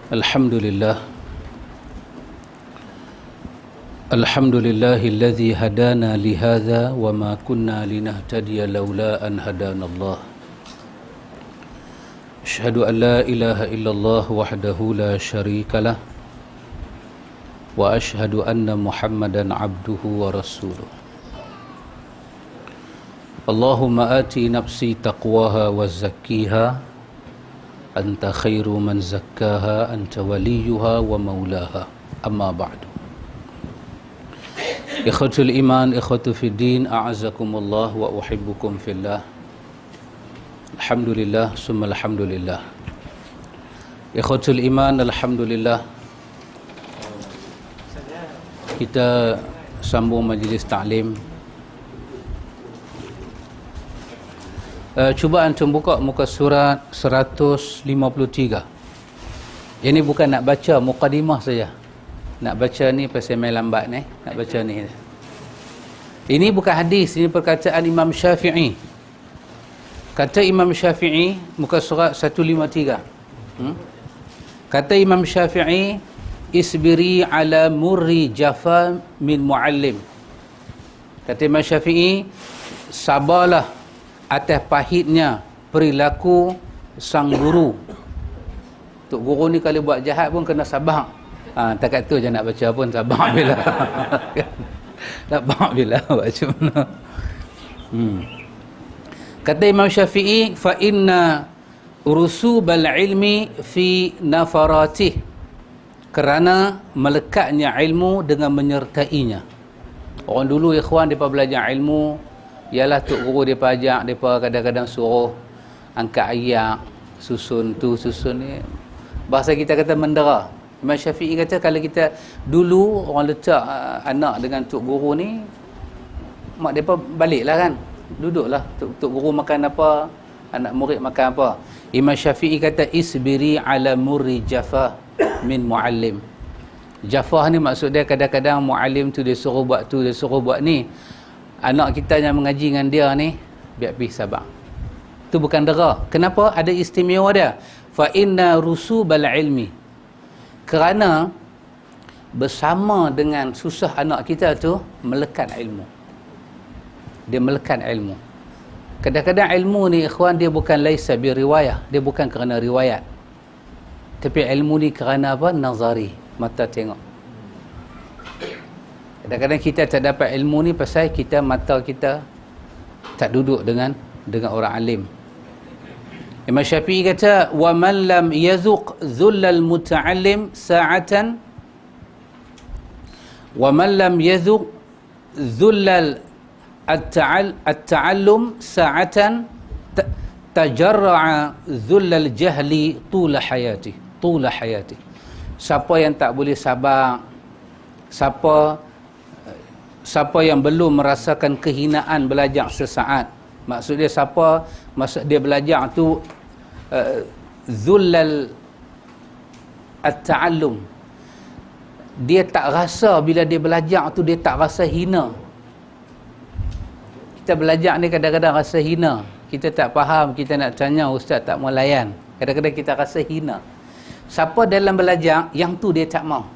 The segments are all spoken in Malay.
Alhamdulillah. Alhamdulillahilladzi hadana lihadza wa ma kunna linahtadiya laula an hadanallah. Asyhadu an la ilaha illallah wahdahu la syarikalah wa asyhadu anna Muhammadan abduhu wa rasuluh. Allahumma ati nafsi taqwaha wa zakkiha anta khairu man zakkaha anta waliyuha wa maulaha. Amma ba'du. Ikhwatul iman, ikhwatu fid din, a'azakumullah wa uhibbukum fillah. Alhamdulillah, summa alhamdulillah. Ikhwatul iman, alhamdulillah. Kita sambung majlis ta'lim. Cuba antum buka muka surat 153. Ini bukan nak baca muqaddimah saja. Nak baca ni pasal main lambat ni. Nak baca ni. Ini bukan hadis, ini perkataan Imam Syafi'i. Kata Imam Syafi'i, muka surat 153. Kata Imam Syafi'i, isbiri ala murri jafa min muallim. Kata Imam Syafi'i, sabarlah atas pahitnya perilaku sang guru. Tok guru ni kalau buat jahat pun kena sabar. Takat tu je nak baca pun sabar bila. Sabar bila baca mana. Kata Imam Syafi'i, fa inna rusubal ilmi fi nafaratih. Kerana melekatnya ilmu dengan menyertainya. Orang dulu ikhwan depa belajar ilmu, ialah tok guru depa ajak, depa kadang-kadang suruh angkat ayat, susun tu, susun ni. Bahasa kita kata mendera. Imam Syafi'i kata kalau kita dulu orang letak anak dengan tok guru ni, mak depa baliklah kan. Duduklah tok guru makan apa, anak murid makan apa. Imam Syafi'i kata isbiri ala murri jafa min muallim. Jafah ni maksud dia kadang-kadang muallim tu dia suruh buat tu, dia suruh buat ni. Anak kita yang mengaji dengan dia ni, biar pergi sabar. Tu bukan dera. Kenapa? Ada istimewa dia. Fa inna rusubal ilmi. Kerana bersama dengan susah anak kita tu melekat ilmu. Dia melekat ilmu. Kadang-kadang ilmu ni ikhwan dia bukan laisa bi riwayah, dia bukan kerana riwayat. Tapi ilmu ni kerana apa? Nazari, mata tengok. Kadang-kadang kita tak dapat ilmu ni pasal kita mata kita tak duduk dengan orang alim. Imam Syafi'i kata wa man lam yazuq dhullal muta'allim sa'atan wa man lam yazuq dhullal at-ta'allum sa'atan tajarra'a dhullal jahli tula hayati. Siapa yang tak boleh sabar, siapa yang belum merasakan kehinaan belajar sesaat. Maksud dia siapa maksud dia belajar tu zullal at-ta'allum. Dia tak rasa bila dia belajar tu dia tak rasa hina. Kita belajar ni kadang-kadang rasa hina. Kita tak faham, kita nak tanya ustaz tak mau layan. Kadang-kadang kita rasa hina. Siapa dalam belajar yang tu dia tak mau,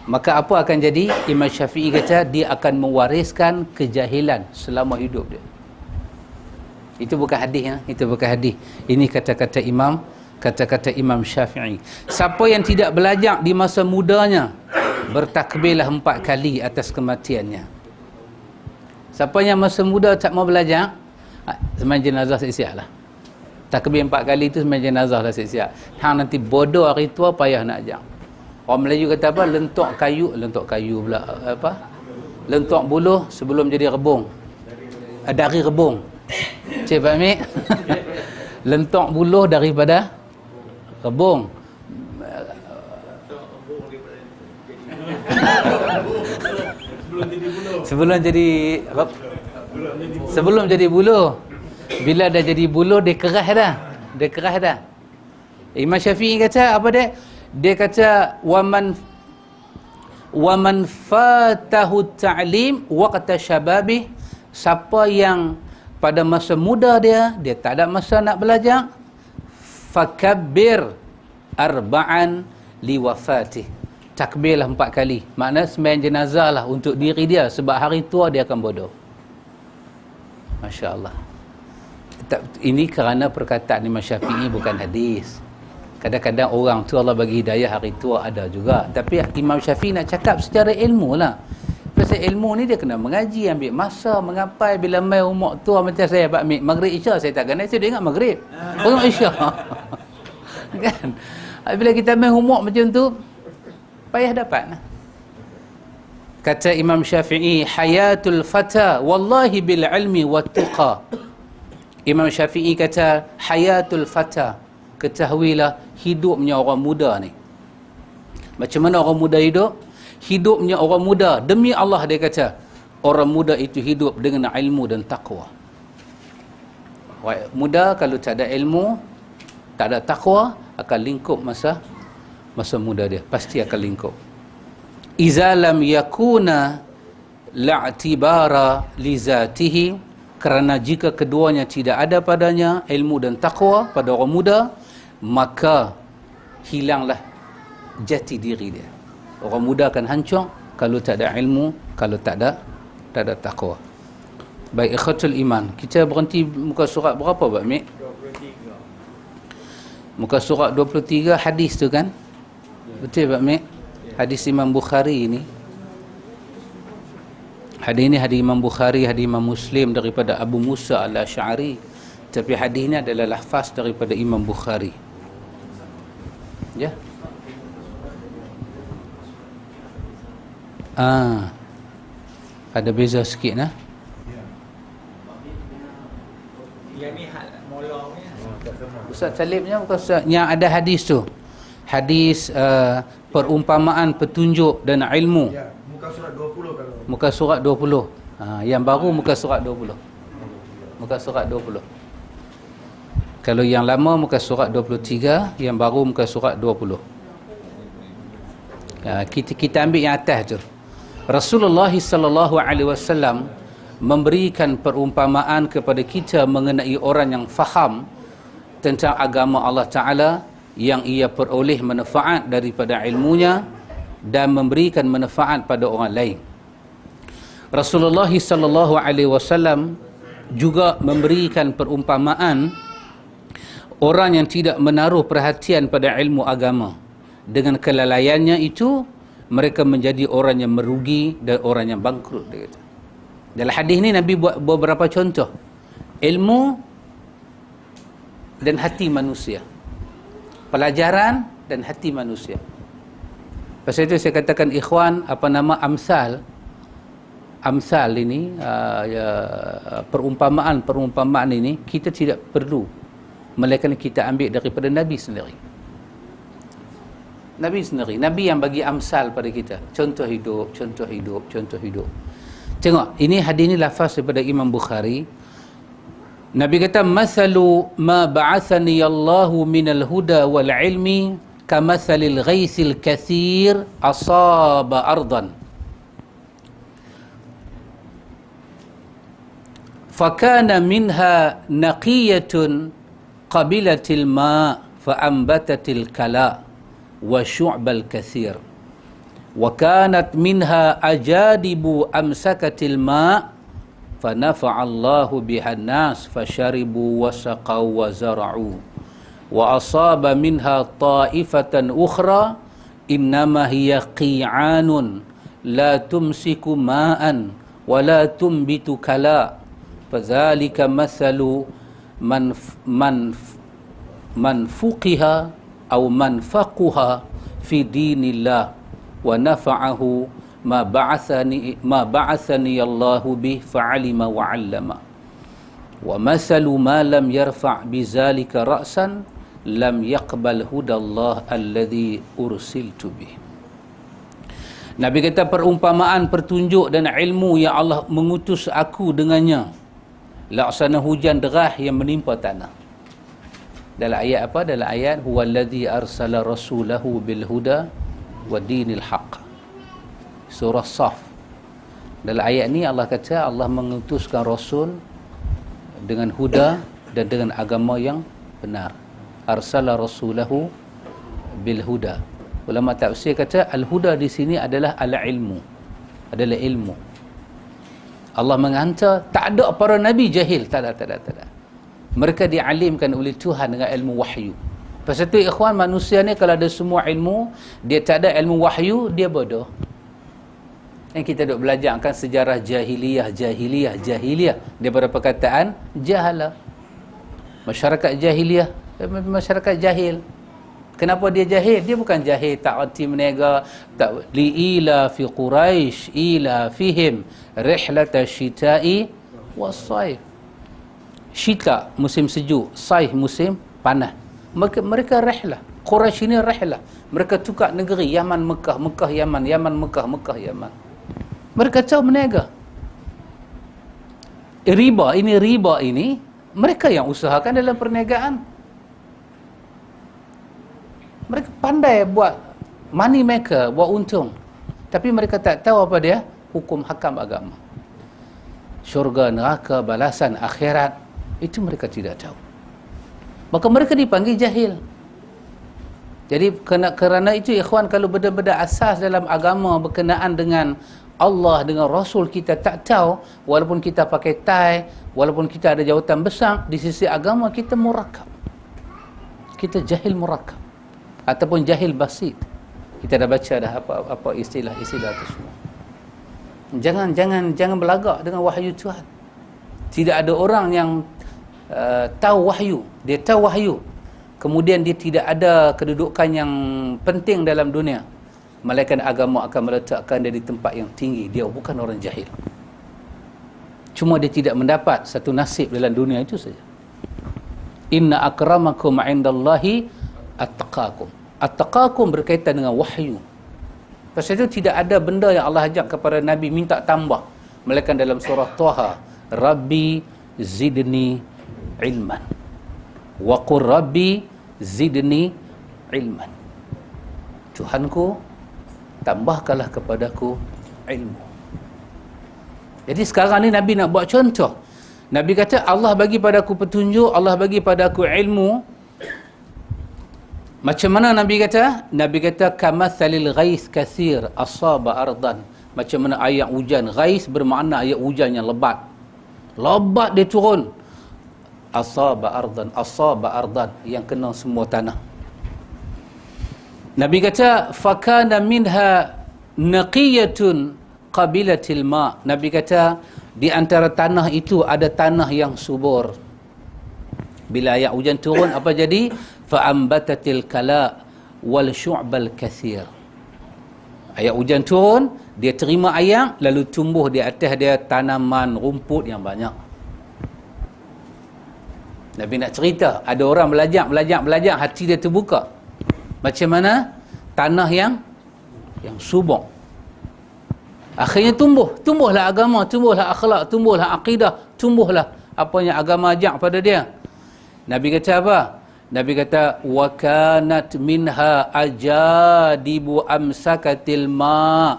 maka apa akan jadi? Imam Syafi'i kata dia akan mewariskan kejahilan selama hidup dia. Itu bukan hadis ya? Itu bukan hadis. Ini kata-kata Imam Syafi'i. Siapa yang tidak belajar di masa mudanya, bertakbirlah 4 kali atas kematiannya. Siapa yang masa muda tak mau belajar, sembang jenazah siap-siap lah. Takbir 4 kali itu sembang jenazah lah siap-siap. Hang nanti bodoh hari tua payah nak ajar. Orang Melayu kata apa? Lentok kayu pula apa? Lentok buluh sebelum jadi rebung. Dari rebung. Cik Pak Amir. Lentok buluh daripada rebung. Sebelum jadi buluh. Bila dah jadi buluh dia kerah dah. Imam Syafi'i kata apa dia? Dia kata waman fatahu ta'lim waqta syababih, siapa yang pada masa muda dia tak ada masa nak belajar, fakabbir arba'an liwafatih. Takbirlah 4 kali. Maknanya sembahyang jenazah lah untuk diri dia, sebab hari tua dia akan bodoh. Masya Allah. Ini kerana perkataan Imam Syafi'i, bukan hadis. Kadang-kadang orang tu Allah bagi hidayah hari tua, ada juga. Tapi Imam Syafi'i nak cakap secara ilmu lah. Pasal ilmu ni dia kena mengaji, ambil masa, mengapai. Bila mai umur tua macam saya, ambil Maghrib Isya, saya tak kenal, saya dah ingat Maghrib. Umur Isya. Kan? Bila kita mai umur macam tu, payah dapat. Kata Imam Syafi'i, hayatul fata wallahi bil ilmi wat tuqa. Imam Syafi'i kata, hayatul fata, ketahuilah hidupnya orang muda ni. Macam mana orang muda hidup? Hidupnya orang muda, demi Allah dia kata, orang muda itu hidup dengan ilmu dan taqwa. Orang muda kalau tak ada ilmu, tak ada taqwa, akan lingkup masa muda dia, pasti akan lingkup. Iza lam yakuna la'tibara li zatihi, kerana jika keduanya tidak ada padanya ilmu dan taqwa pada orang muda, maka hilanglah jati diri dia. Orang muda akan hancur kalau tak ada ilmu, kalau tak ada taqwa. Baik, ikhwatul iman, kita berhenti muka surat berapa, Pak Mik? 23. Muka surat 23, hadis tu kan? Betul, Pak Mik? Hadis Imam Bukhari ini. Hadis ini hadis Imam Bukhari, hadis Imam Muslim daripada Abu Musa al-Asy'ari. Tapi hadis ini adalah lafaz daripada Imam Bukhari. Ya. Ada beza sikit nah. Yang ni molongnya. Ustaz Talibnya bukan Ustaz yang ada hadis tu. Hadis perumpamaan, petunjuk dan ilmu. Ya, muka surat 20 kalau. Muka surat 20. Yang baru muka surat 20. Muka surat 20. Kalau yang lama muka surat 23, yang baru muka surat 20. Kita ambil yang atas tu. Rasulullah sallallahu alaihi wasallam memberikan perumpamaan kepada kita mengenai orang yang faham tentang agama Allah Ta'ala, yang ia peroleh manfaat daripada ilmunya dan memberikan manfaat pada orang lain. Rasulullah sallallahu alaihi wasallam juga memberikan perumpamaan orang yang tidak menaruh perhatian pada ilmu agama. Dengan kelalaiannya itu, mereka menjadi orang yang merugi dan orang yang bangkrut, dia kata. Dalam hadis ni Nabi buat beberapa contoh ilmu dan hati manusia, pelajaran dan hati manusia. Pasal itu saya katakan ikhwan, apa nama, amsal ini, perumpamaan ini kita tidak perlu, melainkan kita ambil daripada Nabi sendiri. Nabi yang bagi amsal pada kita, contoh hidup. Tengok, ini hadis ni lafaz daripada Imam Bukhari. Nabi kata, masalu ma ba'athani Allahu minal huda wal ilmi kamathalil ghaisil kathir asaba ardan fakana minha naqiyatun qabilatil ma fa'ambatatil kala wa syu'bal kathir wa kanat minha ajadibu amsakatil ma fanafa'allahu bihan nas fasharibu wasaqaw wa zara'u wa asaba minha ta'ifatan ukhra innama hiya qi'anun la tumsiku ma'an wa la tumbitu kala fadzalika mathalu man fuqiha atau man faquha fi dinillah wa nafa'ahu ma ba'athani Allahu bih fa'alima wa 'allama wa masalu ma lam yarfa' bizalika ra'san lam yaqbal hudallah alladhi ursiltu bih. Nabi kata, perumpamaan, pertunjuk dan ilmu yang Allah mengutus aku dengannya laksana hujan deras yang menimpa tanah. Dalam ayat apa? Dalam ayat huwallazi arsala rasulahu bil huda wa dinil haq, surah Saf. Dalam ayat ni Allah kata Allah mengutuskan rasul dengan huda dan dengan agama yang benar. Arsala rasulahu bil huda. Ulama tafsir kata al-huda di sini adalah al-ilmu, adalah ilmu. Allah menghantar, tak ada para nabi jahil, tak ada. Mereka dialimkan oleh Tuhan dengan ilmu wahyu. Pasal tu ikhwan, manusia ni kalau ada semua ilmu, dia tak ada ilmu wahyu, dia bodoh. Yang kita duk belajar kan sejarah jahiliyah daripada perkataan jahala. Masyarakat jahiliyah, masyarakat jahil. Kenapa dia jahil? Dia bukan jahil tak erti menega, tak liila fi Quraisy ila fihim rihlata syita'i was-sayf. Syita musim sejuk, saif musim panas. Mereka rihlah. Quraisy ini rihlah. Mereka tukar negeri, Yaman Mekah, Mekah Yaman, Yaman Mekah, Mekah Yaman. Mereka tahu menega. Riba ini mereka yang usahakan dalam perniagaan. Mereka pandai buat money maker, buat untung. Tapi mereka tak tahu apa dia? Hukum hakam agama. Syurga, neraka, balasan akhirat, itu mereka tidak tahu. Maka mereka dipanggil jahil. Jadi kerana itu ikhwan, kalau benda-benda asas dalam agama berkenaan dengan Allah, dengan Rasul kita tak tahu, walaupun kita pakai tai, walaupun kita ada jawatan besar, di sisi agama kita murakab. Kita jahil murakab. Ataupun jahil basit. Kita dah baca dah apa istilah-istilah itu semua. Jangan berlagak dengan wahyu Tuhan. Tidak ada orang yang tahu wahyu. Dia tahu wahyu, kemudian dia tidak ada kedudukan yang penting dalam dunia. Malaikat agama akan meletakkan dia di tempat yang tinggi. Dia bukan orang jahil. Cuma dia tidak mendapat satu nasib dalam dunia itu saja. Inna akramakum indallahi at-taqakum. At-taqakum berkaitan dengan wahyu. Pasal itu tidak ada benda yang Allah ajak kepada Nabi minta tambah, melainkan dalam surah Taha, Rabbi zidni ilman. Wa qur Rabbi zidni ilman. Tuhanku, tambahkanlah kepadaku ilmu. Jadi sekarang ni Nabi nak buat contoh. Nabi kata Allah bagi padaku petunjuk, Allah bagi padaku ilmu. Macam mana Nabi kata? Nabi kata kamathalil ghais kathir asaba ardan. Macam mana air hujan. Ghais bermakna air hujan yang lebat. Lebat dia turun. Asaba ardan, yang kena semua tanah. Nabi kata fakana minha naqiyatun qabilatil ma. Nabi kata di antara tanah itu ada tanah yang subur. Bila air hujan turun, apa jadi? Fa'ambatatil kala wal syu'bal kathir. Air hujan turun, dia terima air, lalu tumbuh di atas dia tanaman rumput yang banyak. Nabi nak cerita, ada orang belajar, hati dia terbuka. Macam mana? Tanah yang subur. Akhirnya tumbuhlah agama, tumbuhlah akhlak, tumbuhlah akidah, tumbuhlah apa yang agama ajak pada dia. Nabi kata apa? Nabi kata wa kanat minha ajadibu amsakatil ma.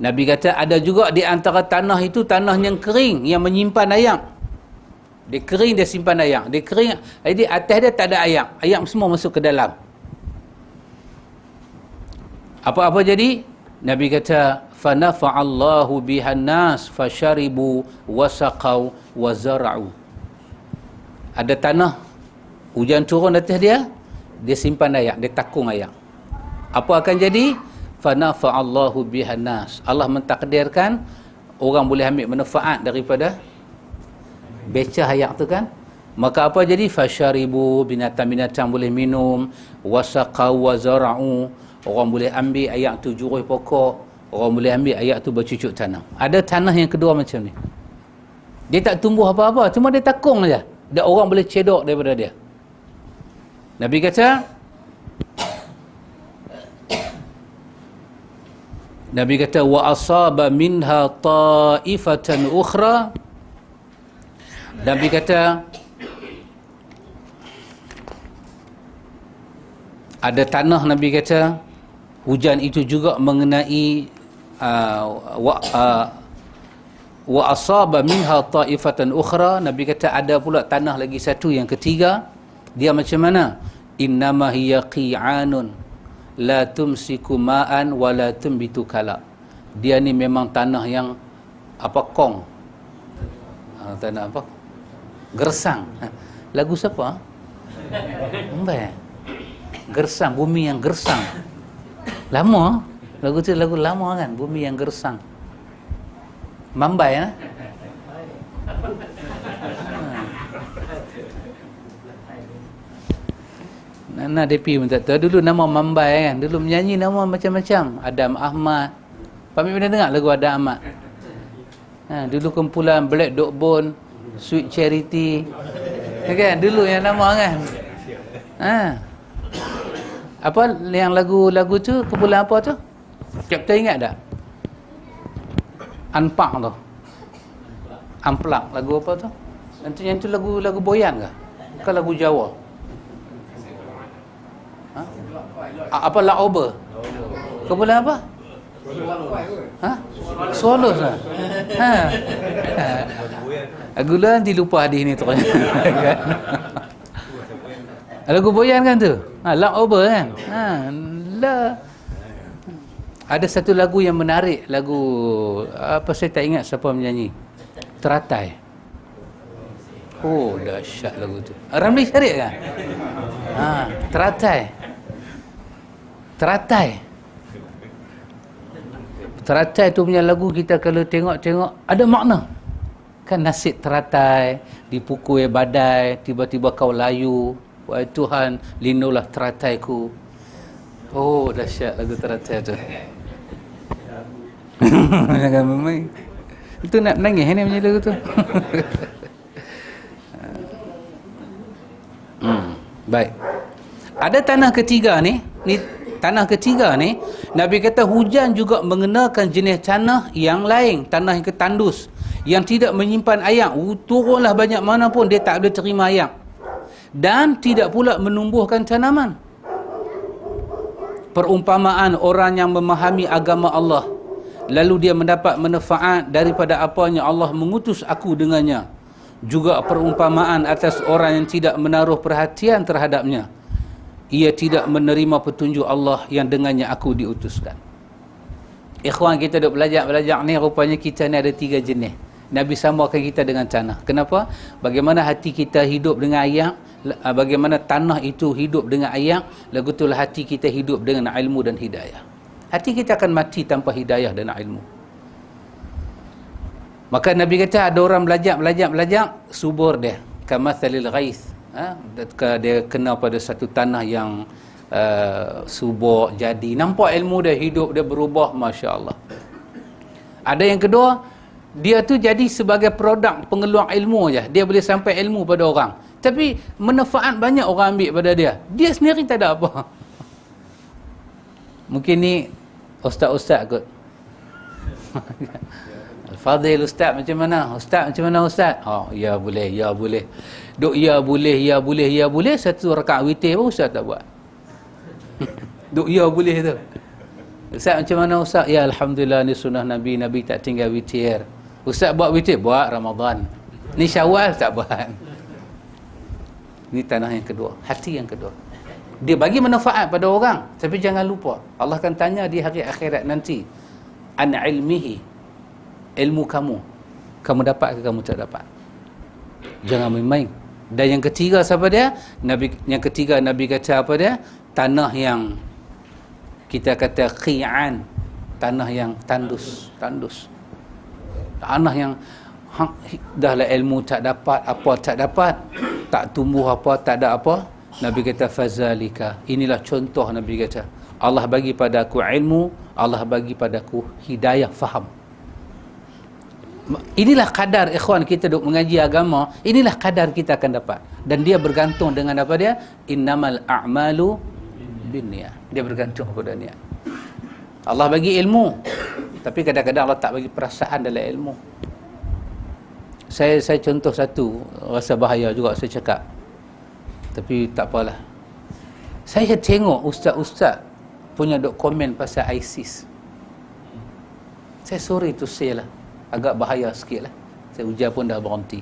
Nabi kata ada juga di antara tanah itu tanah yang kering, yang menyimpan air. Dia kering, dia simpan air. Dia kering, jadi atas dia tak ada air. Air semua masuk ke dalam. Apa-apa jadi? Nabi kata fanafa'allahu bihan nas fasharibu wasaqau wazara'u. Ada tanah, hujan turun atas dia, dia simpan air, dia takung air. Apa akan jadi? Fanafa'allahu bihan nas. Allah mentakdirkan orang boleh ambil manfaat daripada becah air tu kan. Maka apa jadi? Fasharibu, binatang-binatang boleh minum, wasaqau wazara'u, orang boleh ambil air tu juruh pokok, orang boleh ambil air tu bercucuk tanam. Ada tanah yang kedua macam ni. Dia tak tumbuh apa-apa, cuma dia takung saja. Dan orang boleh cedok daripada dia. Nabi kata wa asaba minha ta'ifatan ukhra. Nabi kata ada tanah, Nabi kata hujan itu juga mengenai wa asaba minha ta'ifatan ukhra. Nabi kata ada pula tanah lagi satu yang ketiga. Dia macam mana? innama hiya qi'anun la tumsiku ma'an wa la tumbitu kala. Dia ni memang tanah yang apa, kong, tanah apa, gersang. Lagu siapa? Mbai. Gersang, bumi yang gersang. Lama lagu tu, lagu lama kan, bumi yang gersang. Mambai ya. Nana DP pun tak tahu. Dulu nama Mambai kan. Dulu menyanyi nama macam-macam. Adam Ahmad. Pamit pernah dengar lagu Adam Ahmad? Dulu kumpulan Black Dog Bone, Sweet Charity. Kan? Dulu yang nama kan. Apa yang lagu-lagu tu, kumpulan apa tu? Captain ingat tak? Anpak tu. Amplak. Lagu apa tu? Yang tu lagu Boyan ke? Bukan lagu Jawa. Apa Laoba? Kumpulan apa? Swallows lah. Gula nanti lupa hadis ni tu. Lagu Boyan kan tu? Laoba kan? Ada satu lagu yang menarik, lagu apa saya tak ingat siapa menyanyi. Teratai. Oh, dahsyat lagu tu. Ramli Syariq kan? Teratai. Teratai tu punya lagu, kita kalau tengok-tengok ada makna. Kan nasib teratai, dipukul badai, tiba-tiba kau layu. Wahai Tuhan, lindunglah terataiku. Oh, dahsyat lagu teratai tu. Jangan main. Itu nak nangis ni punya lagu tu. Baik. Ada tanah ketiga ni tanah ketiga ni, Nabi kata hujan juga mengenakan jenis tanah yang lain, tanah yang ketandus, yang tidak menyimpan air. Turunlah banyak mana pun dia tak boleh terima air, dan tidak pula menumbuhkan tanaman. Perumpamaan orang yang memahami agama Allah, lalu dia mendapat manfaat daripada apa yang Allah mengutus aku dengannya. Juga perumpamaan atas orang yang tidak menaruh perhatian terhadapnya. Ia tidak menerima petunjuk Allah yang dengannya aku diutuskan. Ikhwan, kita duk belajar ni, rupanya kita ni ada 3 jenis. Nabi samakan kita dengan tanah. Kenapa? Bagaimana hati kita hidup dengan air, bagaimana tanah itu hidup dengan air, lagu itulah hati kita hidup dengan ilmu dan hidayah. Hati kita akan mati tanpa hidayah dan ilmu. Maka Nabi kata ada orang belajar, subur dia kamathalil ghais. Dia kena pada satu tanah yang subur, jadi nampak ilmu dia, hidup dia berubah, Masya Allah. Ada yang kedua, dia tu jadi sebagai produk pengeluar ilmu je. Dia boleh sampai ilmu pada orang, tapi manfaat banyak orang ambil pada dia, dia sendiri tak ada apa. Mungkin ni ustaz-ustaz kot. Al-Fadhil ustaz macam mana? Ustaz macam mana ustaz? Oh, ya boleh, ya boleh. Duk ya boleh, ya boleh, ya boleh, satu rakaat witir pun ustaz tak buat. Duk ya boleh tu. Ustaz macam mana ustaz? Ya alhamdulillah, ni sunnah Nabi, Nabi tak tinggal witir. Ustaz buat witir? Buat Ramadan. Ni Syawal tak buat. Ni tanah yang kedua, hati yang kedua. Dia bagi manfaat pada orang, tapi jangan lupa Allah akan tanya di hari akhirat nanti, an ilmihi, ilmu kamu dapat ke kamu tak dapat. Jangan main-main. Dan yang ketiga siapa dia? Yang ketiga Nabi kata apa dia? Tanah yang kita kata qi'an, tanah yang tandus. Tanah yang dahlah ilmu tak dapat, apa tak dapat, tak tumbuh apa, tak ada apa. Nabi kata fazalika, inilah contoh. Nabi kata Allah bagi padaku ilmu, Allah bagi padaku hidayah, faham. Inilah kadar, ikhwan, kita duk mengaji agama, inilah kadar kita akan dapat. Dan dia bergantung dengan apa dia? Innamal a'malu binniyat. Dia bergantung kepada niat. Allah bagi ilmu, tapi kadang-kadang Allah tak bagi perasaan dalam ilmu. Saya contoh satu, rasa bahaya juga saya cakap, tapi tak apalah. Saya tengok ustaz-ustaz punya duk komen pasal ISIS. Saya sorry to say lah, agak bahaya sikit lah. Saya ujar pun dah berhenti.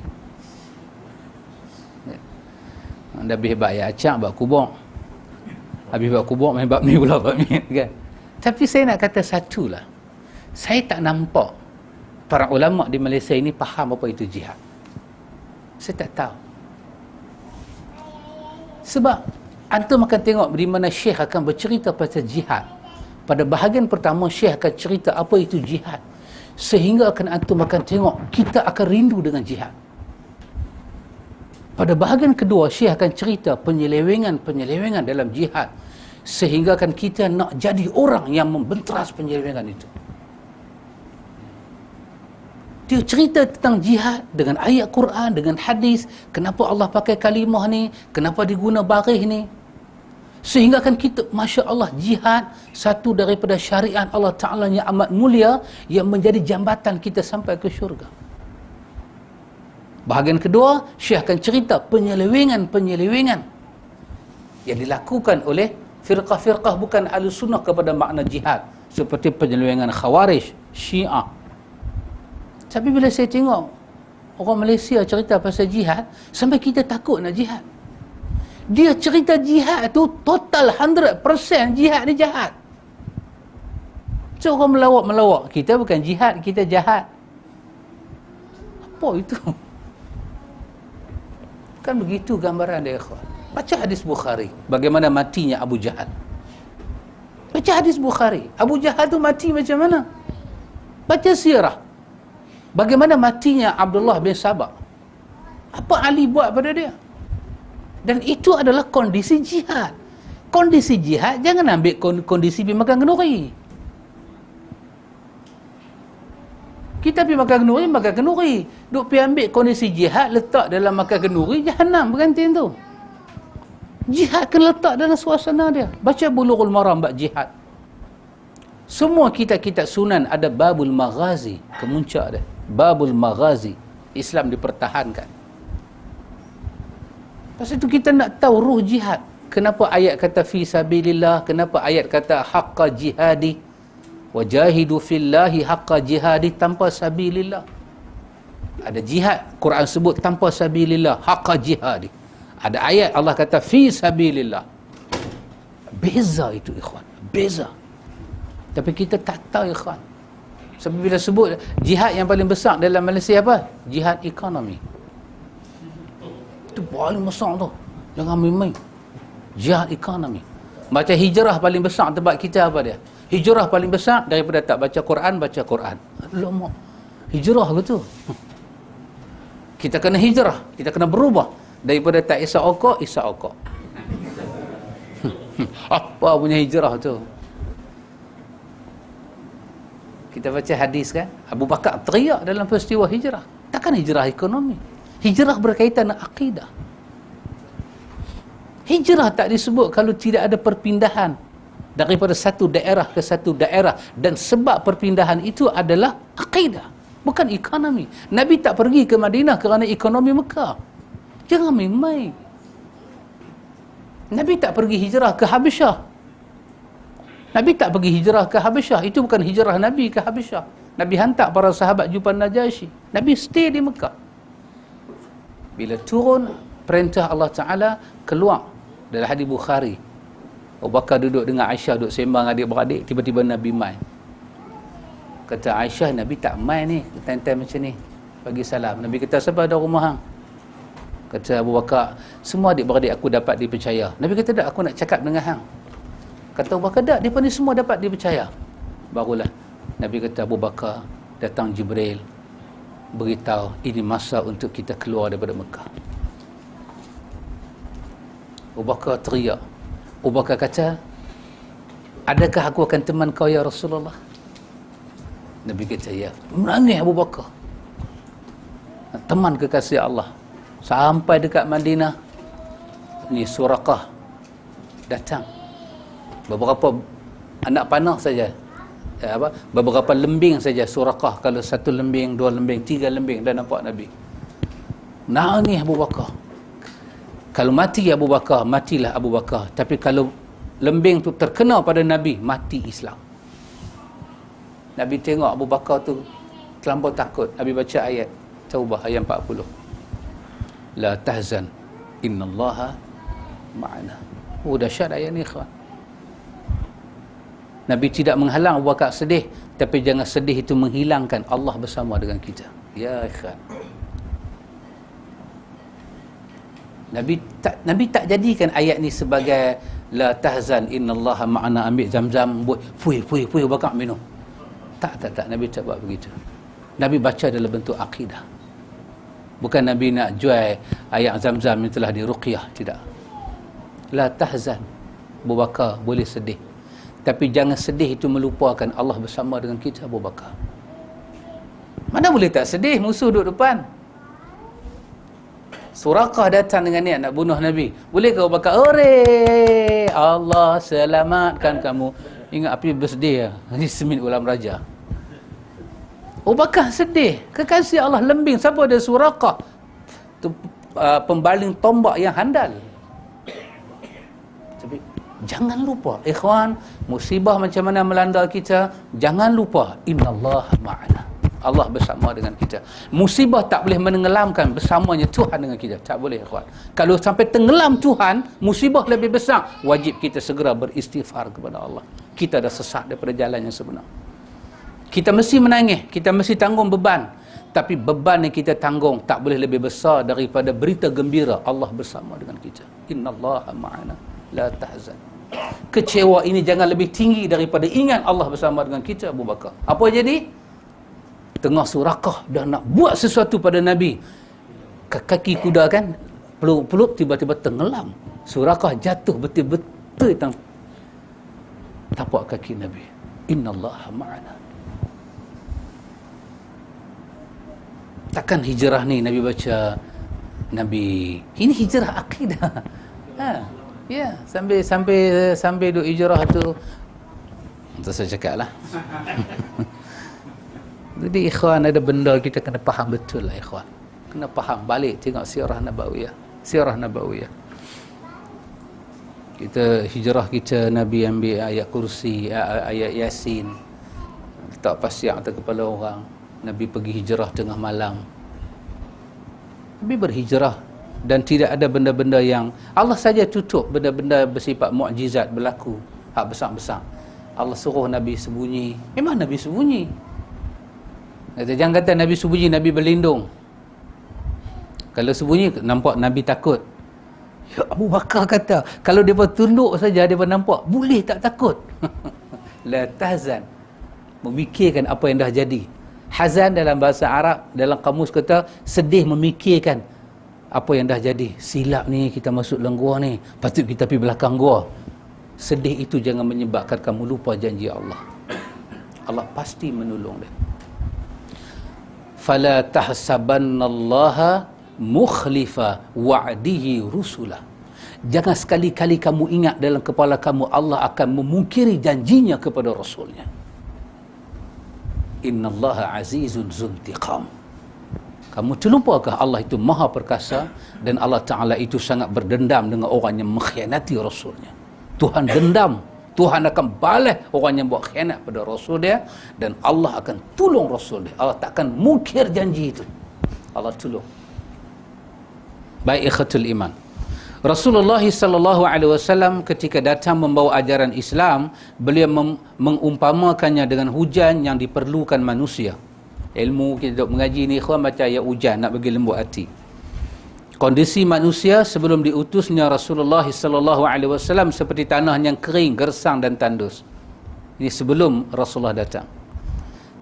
Dah lebih hebat ya acak buat kubur. Habis bab kubur main bab ni pula bab ni kan. Tapi saya nak kata satulah. Saya tak nampak para ulama di Malaysia ini faham apa itu jihad. Saya tak tahu. Sebab antum akan tengok di mana Syekh akan bercerita pasal jihad. Pada bahagian pertama Syekh akan cerita apa itu jihad. Sehingga antum akan tengok kita akan rindu dengan jihad. Pada bahagian kedua Syekh akan cerita penyelewengan dalam jihad. Sehingga kita nak jadi orang yang membenteras penyelewengan itu. Dia cerita tentang jihad dengan ayat Quran, dengan hadis, kenapa Allah pakai kalimah ni, kenapa diguna baris ni. Sehingga kita, Masya Allah, jihad satu daripada syariat Allah Ta'ala yang amat mulia, yang menjadi jambatan kita sampai ke syurga. Bahagian kedua, Syekh akan cerita penyelewengan yang dilakukan oleh firqah-firqah bukan ahli sunnah kepada makna jihad, seperti penyelewengan Khawarij, Syiah. Tapi bila saya tengok orang Malaysia cerita pasal jihad, sampai kita takut nak jihad. Dia cerita jihad tu total 100% jihad ni jahat. So orang melawak, kita bukan jihad, kita jahat. Apa itu? Kan begitu gambaran dia, ikhwan. Baca hadis Bukhari, bagaimana matinya Abu Jahal. Baca hadis Bukhari, Abu Jahal tu mati macam mana? Baca sirah, bagaimana matinya Abdullah bin Sabah. Apa Ali buat pada dia? Dan itu adalah kondisi jihad. Kondisi jihad, jangan ambil kondisi pergi makan kenduri. Kita pergi makan kenduri. Duk pergi ambil kondisi jihad, letak dalam makan kenduri, Jahannam berganti tu. Jihad kena letak dalam suasana dia. Baca Bulughul Maram bab jihad. Semua kitab-kitab sunan ada babul maghazi, kemuncak dia. Babul maghazi. Islam dipertahankan. Pasal itu kita nak tahu ruh jihad. Kenapa ayat kata fi sabilillah, kenapa ayat kata haqqa jihadi, wajahidu fillahi haqqa jihadi, tanpa sabilillah. Ada jihad, Quran sebut tanpa sabilillah, haqqa jihadi. Ada ayat Allah kata fi sabilillah. Beza itu, ikhwan, beza. Tapi kita tak tahu, ikhwan. Sebab bila sebut jihad yang paling besar dalam Malaysia apa? Jihad ekonomi. Itu paling besar tu. Jangan main-main. Jihad ekonomi. Baca hijrah paling besar tempat kita apa dia? Hijrah paling besar daripada tak baca Quran, baca Quran. Lama. Hijrah ke tu? Kita kena hijrah. Kita kena berubah. Daripada tak isap okok. Apa punya hijrah tu? Kita baca hadis kan, Abu Bakar teriak dalam peristiwa hijrah. Takkan hijrah ekonomi. Hijrah berkaitan dengan akidah. Hijrah tak disebut kalau tidak ada perpindahan daripada satu daerah ke satu daerah, dan sebab perpindahan itu adalah akidah, bukan ekonomi. Nabi tak pergi ke Madinah kerana ekonomi Mekah. Jangan main-main. Nabi tak pergi hijrah ke Habasyah. Nabi tak pergi hijrah ke Habasyah. Itu bukan hijrah Nabi ke Habasyah. Nabi hantar para sahabat jumpa Najasyi. Nabi stay di Mekah. Bila turun perintah Allah Ta'ala, keluar dalam hadis Bukhari. Abu Bakar duduk dengan Aisyah, duduk sembang adik-beradik, tiba-tiba Nabi main. Kata Aisyah, Nabi tak main ni, time-time macam ni. Bagi salam. Nabi kata, siapa ada rumah hang? Kata Abu Bakar, semua adik-beradik aku dapat dipercaya. Nabi kata, tak, aku nak cakap dengan hang. Kata Abu Bakar, tak, mereka ni semua dapat dipercaya. Barulah Nabi kata, Abu Bakar, datang Jibril, beritahu ini masa untuk kita keluar daripada Mekah. Abu Bakar teriak. Abu Bakar kata, adakah aku akan teman kau ya Rasulullah? Nabi kata, ya. Menangis Abu Bakar. Teman kekasih Allah. Sampai dekat Madinah, ni Suraqah datang. Beberapa anak panah saja. Beberapa lembing saja Suraqah. Kalau satu lembing, dua lembing, tiga lembing, dah nampak Nabi. Nangis Abu Bakar. Kalau mati Abu Bakar, matilah Abu Bakar. Tapi kalau lembing tu terkena pada Nabi, mati Islam. Nabi tengok Abu Bakar tu terlampau takut. Nabi baca ayat Taubah ayat 40. La tahzan innallaha ma'ana. Oh, dahsyat ayat ni, ikhwan. Nabi tidak menghalang Abu Bakar sedih, tapi jangan sedih itu menghilangkan Allah bersama dengan kita. Ya ikhwan, Nabi tak jadikan ayat ni sebagai la tahzan innallaha ma'ana, ambil zam-zam, fui Abu Bakar minum. Tak, Nabi tak buat begitu. Nabi baca dalam bentuk akidah. Bukan Nabi nak jual ayat zam-zam yang telah diruqyah, tidak. La tahzan, Abu Bakar boleh sedih, tapi jangan sedih itu melupakan Allah bersama dengan kita. Abu Bakar mana boleh tak sedih, musuh duduk depan. Suraqah datang dengan niat nak bunuh Nabi, boleh ke Abu Bakar ore Allah selamatkan kamu? Ingat api bersedih ni semit ulam raja. Abu Bakar sedih, kekasih Allah lembing. Siapa dia? Suraqah tu, pembaling tombak yang handal. Tapi jangan lupa ikhwan, musibah macam mana melanda kita, jangan lupa innallaha ma'ana, Allah bersama dengan kita. Musibah tak boleh menenggelamkan bersamanya Tuhan dengan kita, tak boleh ikhwan. Kalau sampai tenggelam Tuhan, musibah lebih besar, wajib kita segera beristighfar kepada Allah. Kita dah sesat daripada jalan yang sebenar. Kita mesti menangis, kita mesti tanggung beban, tapi beban yang kita tanggung tak boleh lebih besar daripada berita gembira Allah bersama dengan kita. Innallaha ma'ana la tahzan. Kecewa ini jangan lebih tinggi daripada ingat Allah bersama dengan kita. Abu Bakar apa jadi? Tengah Suraqah dah nak buat sesuatu pada Nabi, kaki kuda kan peluk-peluk, tiba-tiba tenggelam. Suraqah jatuh betul-betul tang tapak kaki Nabi. Innallaha ma'ana. Takkan hijrah ni Nabi baca, Nabi ini hijrah akidah. Ya, sambil duk hijrah tu, tak saya cakap lah. Jadi ikhwan, ada benda kita kena faham betul lah ikhwan. Kena faham balik, tengok sirah Nabawiyah. Kita hijrah kita, Nabi ambil ayat kursi, ayat Yasin, letak pasir atas kepala orang. Nabi pergi hijrah tengah malam. Nabi berhijrah dan tidak ada benda-benda yang Allah saja tutup, benda-benda bersifat mukjizat berlaku, hak besar-besar. Allah suruh Nabi sembunyi. Memang Nabi sembunyi. Jangan kata Nabi sembunyi, Nabi berlindung. Kalau sembunyi, nampak Nabi takut. Ya, Abu Bakar kata, kalau dia tunduk saja, dia nampak, boleh tak takut? La tahzan, memikirkan apa yang dah jadi. Hazan dalam bahasa Arab, dalam kamus kata sedih memikirkan apa yang dah jadi. Silap ni, kita masuk dalam gua ni, patut kita pergi belakang gua. Sedih itu jangan menyebabkan kamu lupa janji Allah. Allah pasti menolong dia. Fala tahsabannallaha mukhlifa wa'dihi rusulah. Jangan sekali-kali kamu ingat dalam kepala kamu Allah akan memungkiri janjinya kepada Rasulnya. Innallaha azizun zuntiqam. Kamu terlupakah Allah itu maha perkasa, dan Allah Ta'ala itu sangat berdendam dengan orang yang mengkhianati Rasulnya. Tuhan dendam, Tuhan akan balas orang yang buat khianat pada Rasul dia, dan Allah akan tolong Rasul dia. Allah takkan mungkir janji itu, Allah tolong. Baik ikhatul iman, Rasulullah SAW ketika datang membawa ajaran Islam, beliau mengumpamakannya dengan hujan yang diperlukan manusia. Ilmu kita duk mengaji ni ikhwan, macam ayat hujan nak bagi lembut hati. Kondisi manusia sebelum diutusnya Rasulullah SAW seperti tanah yang kering, gersang dan tandus. Ini sebelum Rasulullah datang.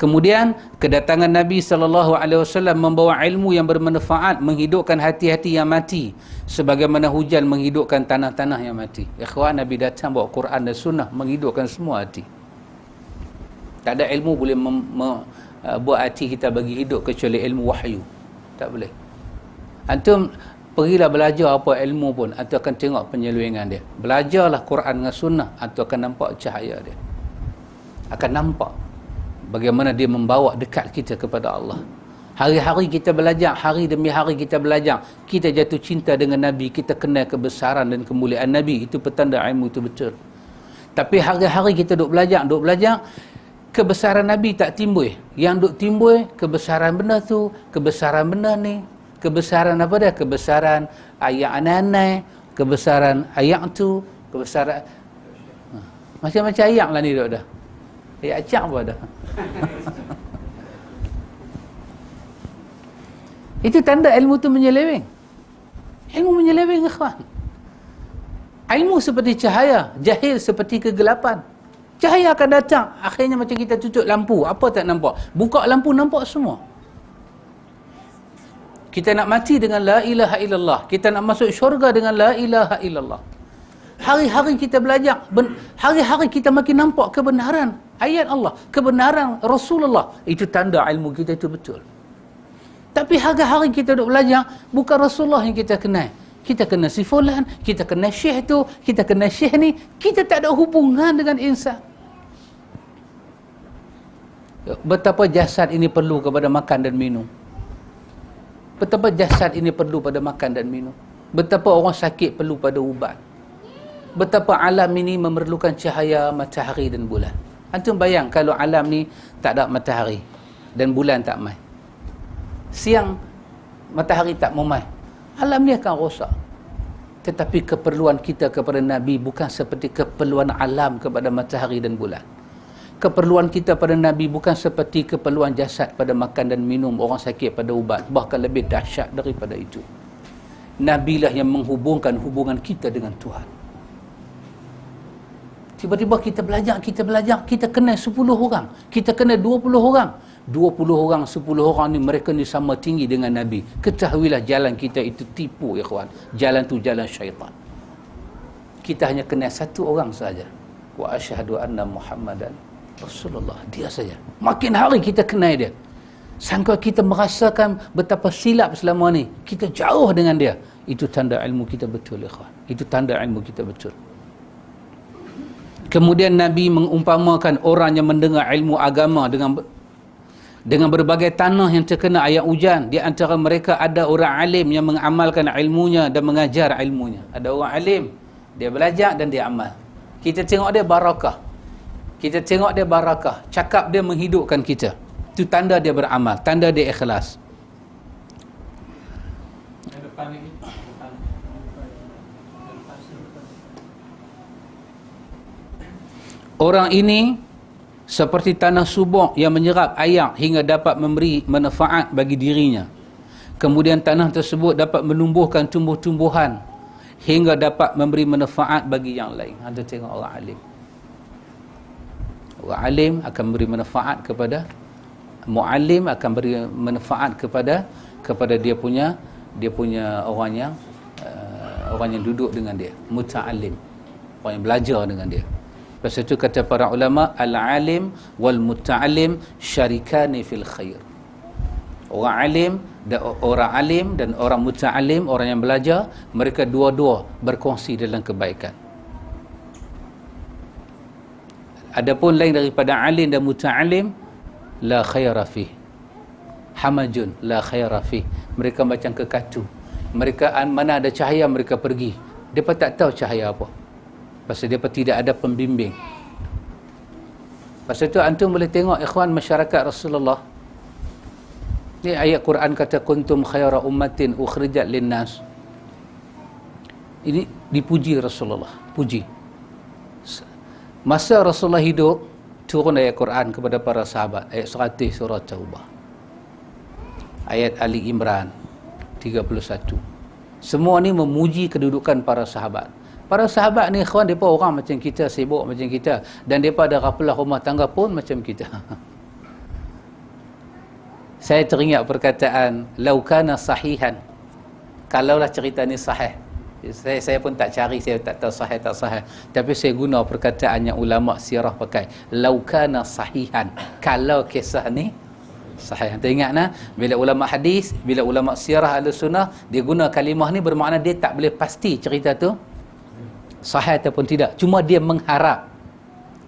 Kemudian kedatangan Nabi SAW membawa ilmu yang bermanfaat, menghidupkan hati-hati yang mati, sebagaimana hujan menghidupkan tanah-tanah yang mati. Ikhwan, Nabi datang bawa Quran dan Sunnah menghidupkan semua hati. Tak ada ilmu boleh buat hati kita bagi hidup kecuali ilmu wahyu. Tak boleh. Antum pergilah belajar apa ilmu pun, antum akan tengok penyelewengan dia. Belajarlah Quran dengan Sunnah, antum akan nampak cahaya dia. Akan nampak bagaimana dia membawa dekat kita kepada Allah. Hari-hari kita belajar, hari demi hari kita belajar, kita jatuh cinta dengan Nabi, kita kenal kebesaran dan kemuliaan Nabi. Itu petanda ilmu itu betul. Tapi hari-hari kita duk belajar, kebesaran Nabi tak timbul. Yang duk timbul kebesaran benda tu, kebesaran benda ni, kebesaran apa dah? Kebesaran ayat ananai, kebesaran ayat tu, kebesaran Macam-macam ayak lah ni dok dah. Ayak acak pun ada. Itu tanda ilmu tu menyeleweng. Ilmu menyeleweng, ikhwan. Ilmu seperti cahaya, jahil seperti kegelapan. Cahaya akan datang, akhirnya macam kita tutup lampu, apa tak nampak? Buka lampu, nampak semua. Kita nak mati dengan la ilaha illallah, kita nak masuk syurga dengan la ilaha illallah. Hari-hari kita belajar, hari-hari kita makin nampak kebenaran ayat Allah, kebenaran Rasulullah. Itu tanda ilmu kita itu betul. Tapi hari-hari kita duk belajar, bukan Rasulullah yang kita kenal. Kita kena si fulan, kita kena syekh tu, kita kena syekh ni, kita tak ada hubungan dengan insan. Betapa jasad ini perlu kepada makan dan minum. Betapa jasad ini perlu pada makan dan minum. Betapa orang sakit perlu pada ubat. Betapa alam ini memerlukan cahaya matahari dan bulan. Antum bayang kalau alam ni tak ada matahari dan bulan tak mai. Siang matahari tak mau mai, alam ni akan rosak. Tetapi keperluan kita kepada Nabi bukan seperti keperluan alam kepada matahari dan bulan. Keperluan kita pada Nabi bukan seperti keperluan jasad pada makan dan minum, orang sakit pada ubat. Bahkan lebih dahsyat daripada itu. Nabi lah yang menghubungkan hubungan kita dengan Tuhan. Tiba-tiba kita belajar, kita kenal 10 orang, kita kenal 20 orang. 20 orang, 10 orang ni, mereka ni sama tinggi dengan Nabi. Ketahuilah jalan kita itu tipu, ikhwan. Jalan tu jalan syaitan. Kita hanya kenal satu orang saja. Wa asyhadu anna Muhammadan Rasulullah. Dia saja. Makin hari kita kenal dia. Sangka kita merasakan betapa silap selama ni. Kita jauh dengan dia. Itu tanda ilmu kita betul, ikhwan. Itu tanda ilmu kita betul. Kemudian Nabi mengumpamakan orang yang mendengar ilmu agama dengan berbagai tanah yang terkena air hujan. Di antara mereka ada orang alim yang mengamalkan ilmunya dan mengajar ilmunya. Ada orang alim, dia belajar dan dia amal. Kita tengok dia barakah. Kita tengok dia barakah. Cakap dia menghidupkan kita. Itu tanda dia beramal, tanda dia ikhlas. Orang ini seperti tanah subur yang menyerap air hingga dapat memberi manfaat bagi dirinya. Kemudian tanah tersebut dapat menumbuhkan tumbuh-tumbuhan hingga dapat memberi manfaat bagi yang lain. Anda tengok orang alim. Orang alim akan beri manfaat kepada muallim, akan beri manfaat kepada dia punya orang yang duduk dengan dia, muta'allim, orang yang belajar dengan dia. Lepas itu kata para ulama, al-alim wal muta'allim syarikani fil khair. Orang alim dan orang muta'allim, orang yang belajar, mereka dua-dua berkongsi dalam kebaikan. Adapun lain daripada alim dan muta'allim, la khaira fih. Hamajun la khaira fih. Mereka macam kekatu. Mereka mana ada cahaya mereka pergi. Mereka tak tahu cahaya apa. Pasal mereka tidak ada pembimbing. Pasal itu antum boleh tengok ikhwan masyarakat Rasulullah. Ni ayat Quran kata kuntum khaira ummatin ukhrijat linnas. Ini dipuji Rasulullah, puji. Masa Rasulullah hidup, turun ayat Quran kepada para sahabat, ayat 100 surah Taubah, ayat Ali Imran 31. Semua ni memuji kedudukan para sahabat. Para sahabat ni ikhwan, mereka orang macam kita, sibuk macam kita, dan mereka ada rapalah rumah tangga pun macam kita. Saya teringat perkataan laukana sahihan, kalaulah cerita ni sahih. Saya pun tak cari, saya tak tahu sahih tak sahih, tapi saya guna perkataan yang ulama sirah pakai, laukana sahihan, kalau kisah ni sahih. Anda ingat nah, bila ulama hadis, bila ulama sirah al-sunnah, dia guna kalimah ni bermakna dia tak boleh pasti cerita tu sahih ataupun tidak, cuma dia mengharap.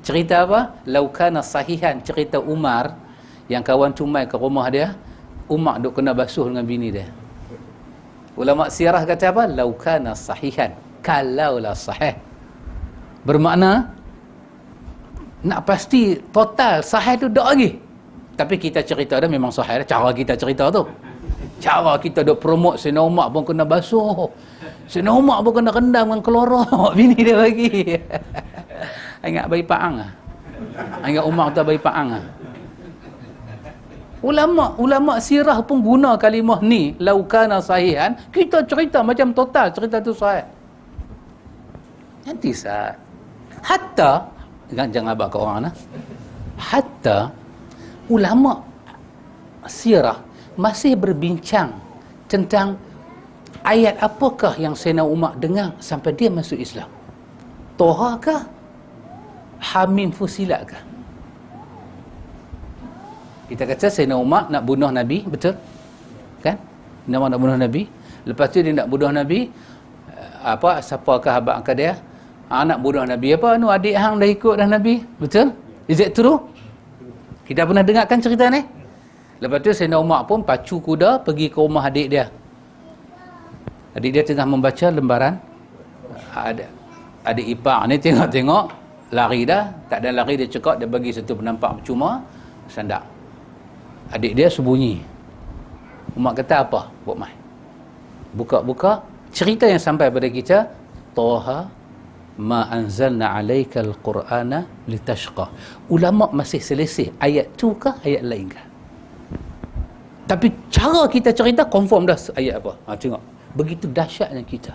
Cerita apa? Laukana sahihan, cerita Umar yang kawan tu mai ke rumah dia, Umar duk kena basuh dengan bini dia. Ulama sirah kata apa? Laukana sahihan, kalaulah sahih. Bermakna nak pasti total sahih tu tak lagi. Tapi kita cerita dia memang sahih, cara kita cerita tu. Cara kita duk promote Sayyidina Umar pun kena basuh, Sayyidina Umar pun kena rendam dengan kelorok bini dia bagi. Ingat bayi Paang ah. Ingat Umar tu bayi Paang ah. Ulama sirah pun guna kalimah ni, laukana sahihan, kita cerita macam total cerita tu sahih. Nanti sah. Hatta jangan abang ke orang nah. Hatta ulama sirah masih berbincang tentang ayat apakah yang Sayyidina Umar dengar sampai dia masuk Islam. Toha kah? Hamim Fusilat kah? Kita kata Sayyidina Umar nak bunuh Nabi, betul? Kan? Sayyidina Umar nak bunuh Nabi. Lepas tu dia nak bunuh Nabi, siapakah abang angkat dia? Nak bunuh Nabi apa? Adik hang dah ikut dah Nabi. Betul? Is that true? Kita pernah dengarkan cerita ni? Lepas tu Sayyidina Umar pun pacu kuda pergi ke rumah adik dia. Adik dia tengah membaca lembaran. Adik ipar ni tengok-tengok, lari dah. Tak ada lari, dia cekak, dia bagi satu penampak percuma, sandak. Adik dia sembunyi. Umar kata apa? Buat mai. Buka-buka, cerita yang sampai pada kita, Taha ma anzalna alaikal qur'ana litashqa. Ulama masih selisih, ayat tu kah, ayat lain kah? Tapi cara kita cerita confirm dah ayat apa. Tengok. Begitu dahsyatnya kita.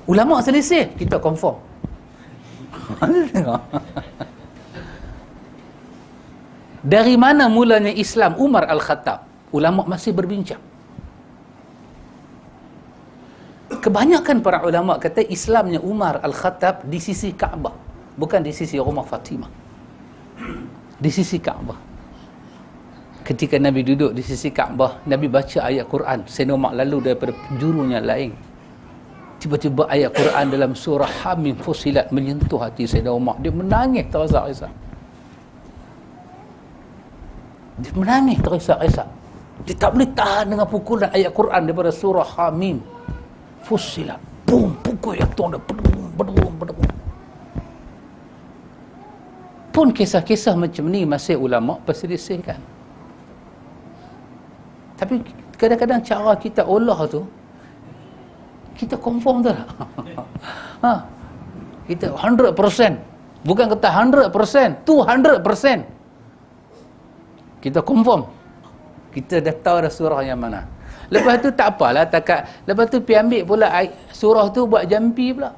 Ulama selisih, kita confirm. Tengok. Dari mana mulanya Islam Umar Al-Khattab? Ulama masih berbincang. Kebanyakan para ulama kata Islamnya Umar Al-Khattab di sisi Kaabah, bukan di sisi rumah Fatimah. Di sisi Kaabah. Ketika Nabi duduk di sisi Kaabah, Nabi baca ayat Quran. Sayyidina Umar lalu daripada penjurunya lain. Tiba-tiba ayat Quran dalam surah Hamim Fusilat menyentuh hati Sayyidina Umar. Dia menangis terisak-isak. Dia menangis terisak-isak. Dia tak boleh tahan dengan pukulan ayat Quran daripada surah Hamim Fusilat. Boom, pukul yang tuan dah bedung. Pun kisah-kisah macam ni masih ulama perselisihkan. Tapi kadang-kadang cara kita olah tu, kita confirm tu lah. Kita 100%. Bukan kata 100%, 200%. Kita confirm. Kita dah tahu dah surah yang mana. Lepas tu tak apalah, lepas tu pergi ambil pula surah tu buat jampi pula.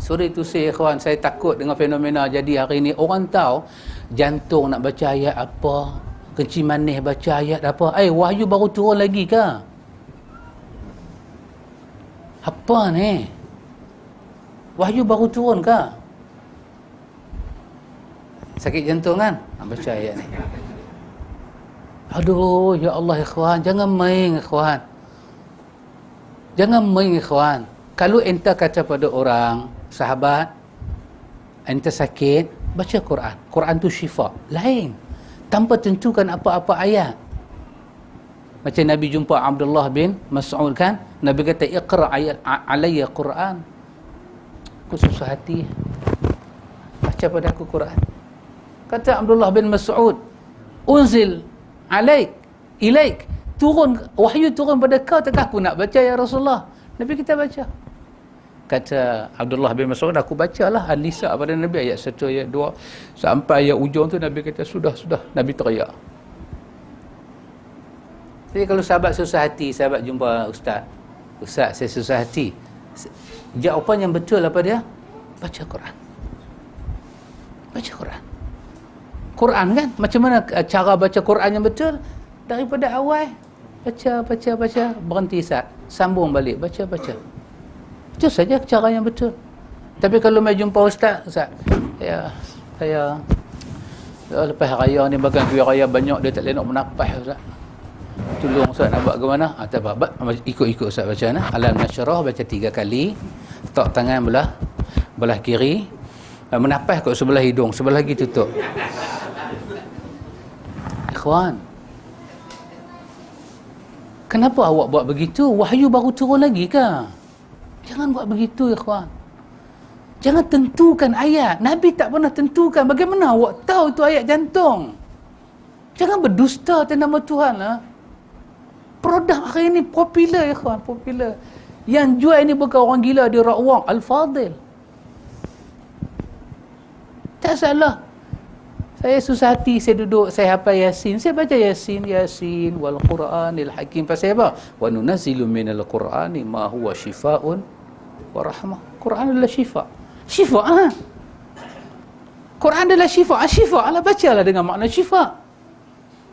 Sorry tu say ikhwan, saya takut dengan fenomena jadi hari ni. Orang tahu jantung nak baca ayat apa, kencing manis baca ayat apa. Wahyu baru turun lagi ke? Apa ni? Wahyu baru turun ke? Sakit jantung kan? Nak baca ayat ni. Aduh, ya Allah ikhwan, jangan main ikhwan. Jangan main ikhwan. Kalau enta kata pada orang, sahabat, enta sakit, baca Quran. Quran tu syifa. Lain. Tanpa tentukan apa-apa ayat. Macam Nabi jumpa Abdullah bin Mas'ud kan? Nabi kata, iqra ayat alayya Quran. Aku susah hati. Baca pada aku Quran. Kata Abdullah bin Mas'ud, unzil ilaik, turun, wahyu turun pada kau, takkan aku nak baca ya Rasulullah? Nabi kita baca. Kata Abdullah bin Mas'ud, aku bacalah An-Nisa pada Nabi ayat 1, ayat 2 sampai ayat ujung tu. Nabi kata sudah. Nabi teriak. Jadi kalau sahabat susah hati, sahabat jumpa ustaz, saya susah hati, jawapan yang betul apa dia? Baca Quran. Baca Quran kan? Macam mana cara baca Quran yang betul? Daripada awal baca, berhenti sat, sambung balik, baca. Itu saja cara yang betul. Tapi kalau mai jumpa ustaz, saya lepas raya ni bagian duit raya banyak, dia tak boleh nak menapah ustaz. Tolong ustaz nak buat ke mana? Tak apa, ikut ustaz baca nah. Alam Nasyrah baca 3 kali. Letak tangan belah kiri, menapah kat sebelah hidung, sebelah lagi tutup. Ikhwan, kenapa awak buat begitu? Wahyu baru turun lagi ke? Jangan buat begitu ikhwan. Jangan tentukan ayat. Nabi tak pernah tentukan. Bagaimana awak tahu itu ayat jantung? Jangan berdusta atas nama Tuhan lah. Produk hari ini popular ikhwan, popular. Yang jual ini bukan orang gila, dia rawang Al-Fadil. Tak salah. Saya susah hati, saya duduk, saya hafal Yasin. Saya baca Yasin, Yasin wal Qur'anil Hakim. Pasal apa? Wa nunazzilu minal Qur'ani ma huwa shifaa'un wa rahmah. Quran adalah syifa. Syifa ah. Quran adalah syifa. Syifa Allah bacalah dengan makna syifa.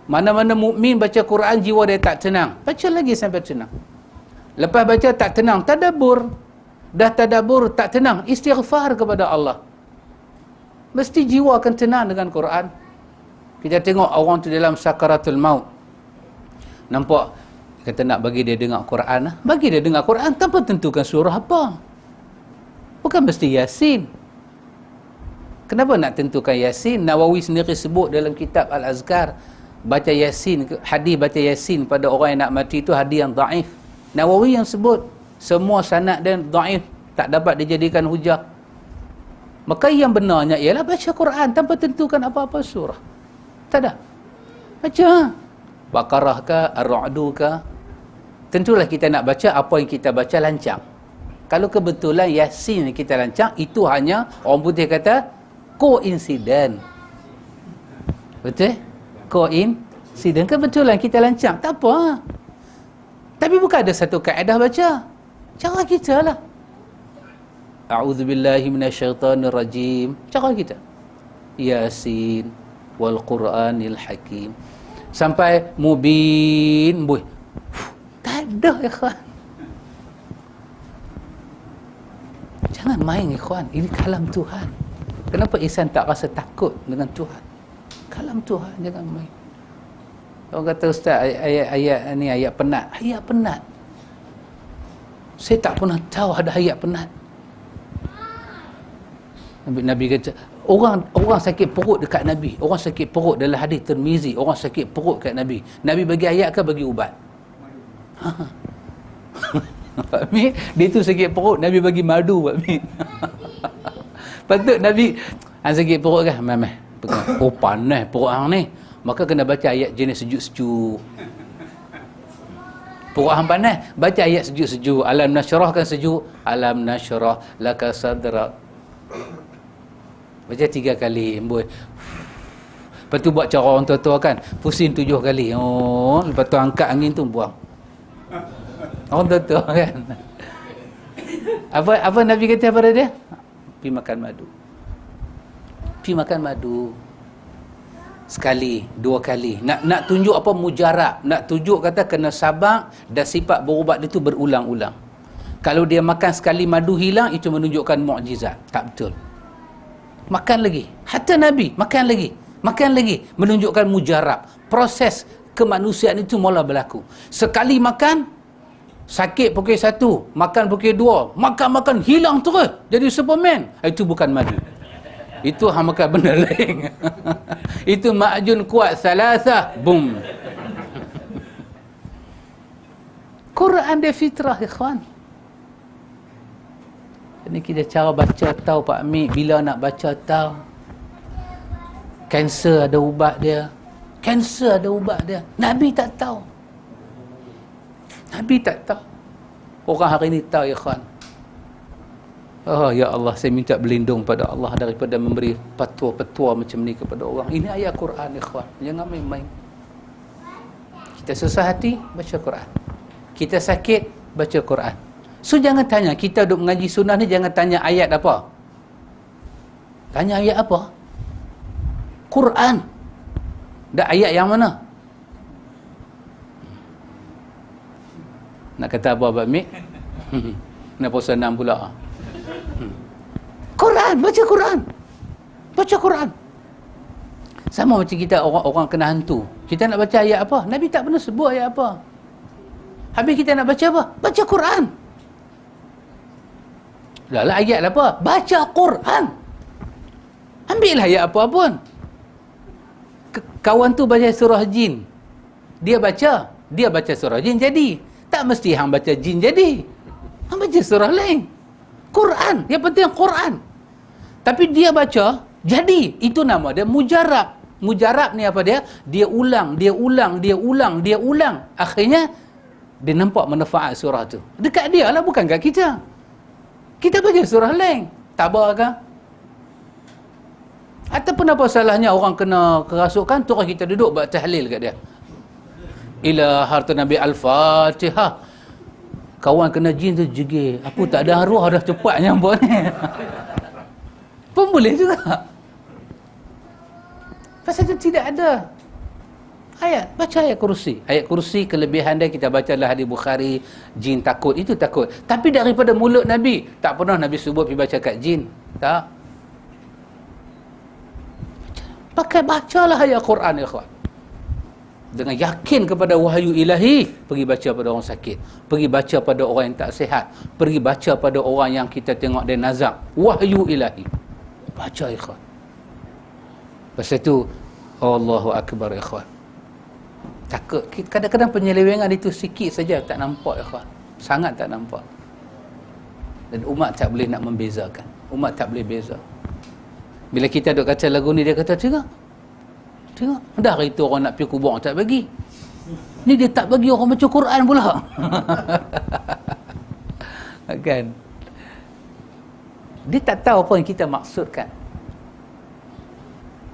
Mana-mana mukmin baca Quran jiwa dia tak tenang. Baca lagi sampai tenang. Lepas baca tak tenang, tadabbur. Dah tadabbur tak tenang, istighfar kepada Allah. Mesti jiwa akan tenang dengan Quran. Kita tengok orang tu dalam sakaratul maut. Nampak kata nak bagi dia dengar Quran, bagi dia dengar Quran tanpa tentukan surah apa. Bukan mesti Yasin. Kenapa nak tentukan Yasin? Nawawi sendiri sebut dalam kitab Al-Azkar, baca Yasin, hadis baca Yasin pada orang yang nak mati itu hadis yang dhaif. Nawawi yang sebut, semua sanad dan dhaif, tak dapat dijadikan hujah. Maka yang benarnya ialah baca Quran tanpa tentukan apa-apa surah. Tak ada. Baca. Baqarah ke, Ar-Ra'du ke. Tentulah kita nak baca apa yang kita baca lancang. Kalau kebetulan Yasin kita lancang, itu hanya orang putih kata koinsiden. Betul? Koinsiden. Kebetulan kita lancang. Tak apa. Tapi bukan ada satu kaedah baca. Cara kita lah. A'udzubillahi minasyaitanirrajim. Cara kita. Yasin wal Qur'anil Hakim. Sampai mubin. Boy. Tak ada ikhwan. Jangan main ikhwan. Ini kalam Tuhan. Kenapa insan tak rasa takut dengan Tuhan? Kalam Tuhan, jangan main. Orang kata ustaz ayat ni ayat penat. Ayat penat. Saya tak pernah tahu ada ayat penat. Nabi kata, orang sakit perut dekat Nabi, orang sakit perut dalam hadis Tirmizi, orang sakit perut kat Nabi. Nabi bagi ayat ke bagi ubat? Dia tu sakit perut, Nabi bagi madu buat mi. Patut Nabi sakit perut kan? Meh. Oh panas perut hang ni. Maka kena baca ayat jenis sejuk-sejuk. Perut hang panas, baca ayat sejuk-sejuk. Alam nasyrah kan sejuk. Alam nasyrah laka sadrak. Baca 3 kali. Lepas tu buat cara orang tua-tua kan, pusing 7 kali. Oh, lepas tu angkat angin tu buang. Orang tua-tua kan. Apa Nabi kata pada dia? Pi makan madu. Pi makan madu. Sekali, 2 kali. Nak tunjuk apa? Mujarab. Nak tunjuk kata kena sabar dan sifat berubat dia tu berulang-ulang. Kalau dia makan sekali madu hilang, itu menunjukkan mukjizat. Tak betul. Makan lagi. Hatta Nabi makan lagi. Makan lagi. Menunjukkan mujarab. Proses kemanusiaan itu mula berlaku. Sekali makan, sakit pukul 1, makan pukul 2, makan hilang terus. Jadi Superman. Itu bukan madu. Itu hang makan benda lain. Itu ma'jun kuat salasah. Boom. Quran dia fitrah ikhwan. Ini kita cara baca tahu Pak Amir. Bila nak baca tahu. Kanser ada ubat dia. Kanser ada ubat dia. Nabi tak tahu. Nabi tak tahu. Orang hari ini tahu ikhwan. Oh ya Allah, saya minta berlindung pada Allah daripada memberi fatwa-fatwa macam ni kepada orang. Ini ayat Quran ikhwan. Jangan main-main. Kita susah hati, baca Quran. Kita sakit, baca Quran. So jangan tanya, kita duk mengaji sunnah ni jangan tanya ayat apa. Tanya ayat apa? Quran. Dah ayat yang mana? Nak kata apa Abang Mik? Kenapa senang pula? Quran, baca Quran. Baca Quran. Sama macam kita orang kena hantu. Kita nak baca ayat apa? Nabi tak pernah sebut ayat apa. Habis kita nak baca apa? Baca Quran. Dah lah ayat apa? Baca Quran. Ambillah ayat apa pun. Kawan tu baca surah jin. Dia baca surah jin jadi. Tak mesti hang baca jin jadi. Hang baca surah lain. Quran. Yang penting Quran. Tapi dia baca jadi. Itu nama dia mujarab. Mujarab ni apa dia? Dia ulang. Akhirnya dia nampak manfaat surah tu. Dekat dia lah, bukan kat kita. Kita baca surah lain. Tabah ke? Ataupun apa salahnya orang kena kerasukan, terus kita duduk buat tahlil kat dia. Ila harta Nabi Al-Fatihah. Kawan kena jin tu jegir. Apa tak ada arwah dah cepat nyampak ni. Pun boleh juga. Pasal itu tidak ada ayat. Baca ayat kursi. Ayat kursi kelebihan dia kita baca dalam hadis Bukhari, jin takut, itu takut. Tapi daripada mulut Nabi, tak pernah Nabi subuh pergi baca kat jin. Tak. Bacalah ayat Quran, ya kawan. Dengan yakin kepada wahyu ilahi, pergi baca pada orang sakit, pergi baca pada orang yang tak sihat, pergi baca pada orang yang kita tengok dia nazak. Wahyu ilahi. Baca, ikhwan. Pasal itu, Allahu Akbar, ikhwan. Takut. Kadang-kadang penyelewengan itu sikit saja tak nampak, ikhwan. Sangat tak nampak. Dan umat tak boleh nak membezakan. Umat tak boleh beza. Bila kita duk kata lagu ni, dia kata, tengok. Dah hari tu orang nak pergi kubur, tak bagi. Ni dia tak bagi orang baca Quran pula. Kan? Dia tak tahu apa yang kita maksudkan.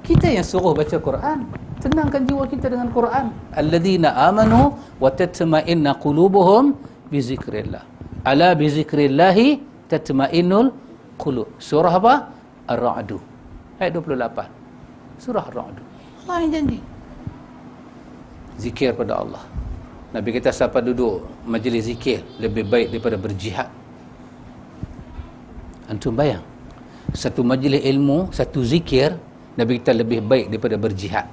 Kita yang suruh baca Quran. Tenangkan jiwa kita dengan Quran. Alladzina amanu wa tatma'inna qulubuhum bi zikrillah. Ala bi zikrillahi tatma'innul qulub. Surah apa? Ar-Ra'd. Ayat 28. Surah Ar-Ra'd. Allah yang janji. Zikir pada Allah. Nabi kita siapa duduk majlis zikir lebih baik daripada berjihad. Antum bayang, satu majlis ilmu, satu zikir, Nabi kita lebih baik daripada berjihad.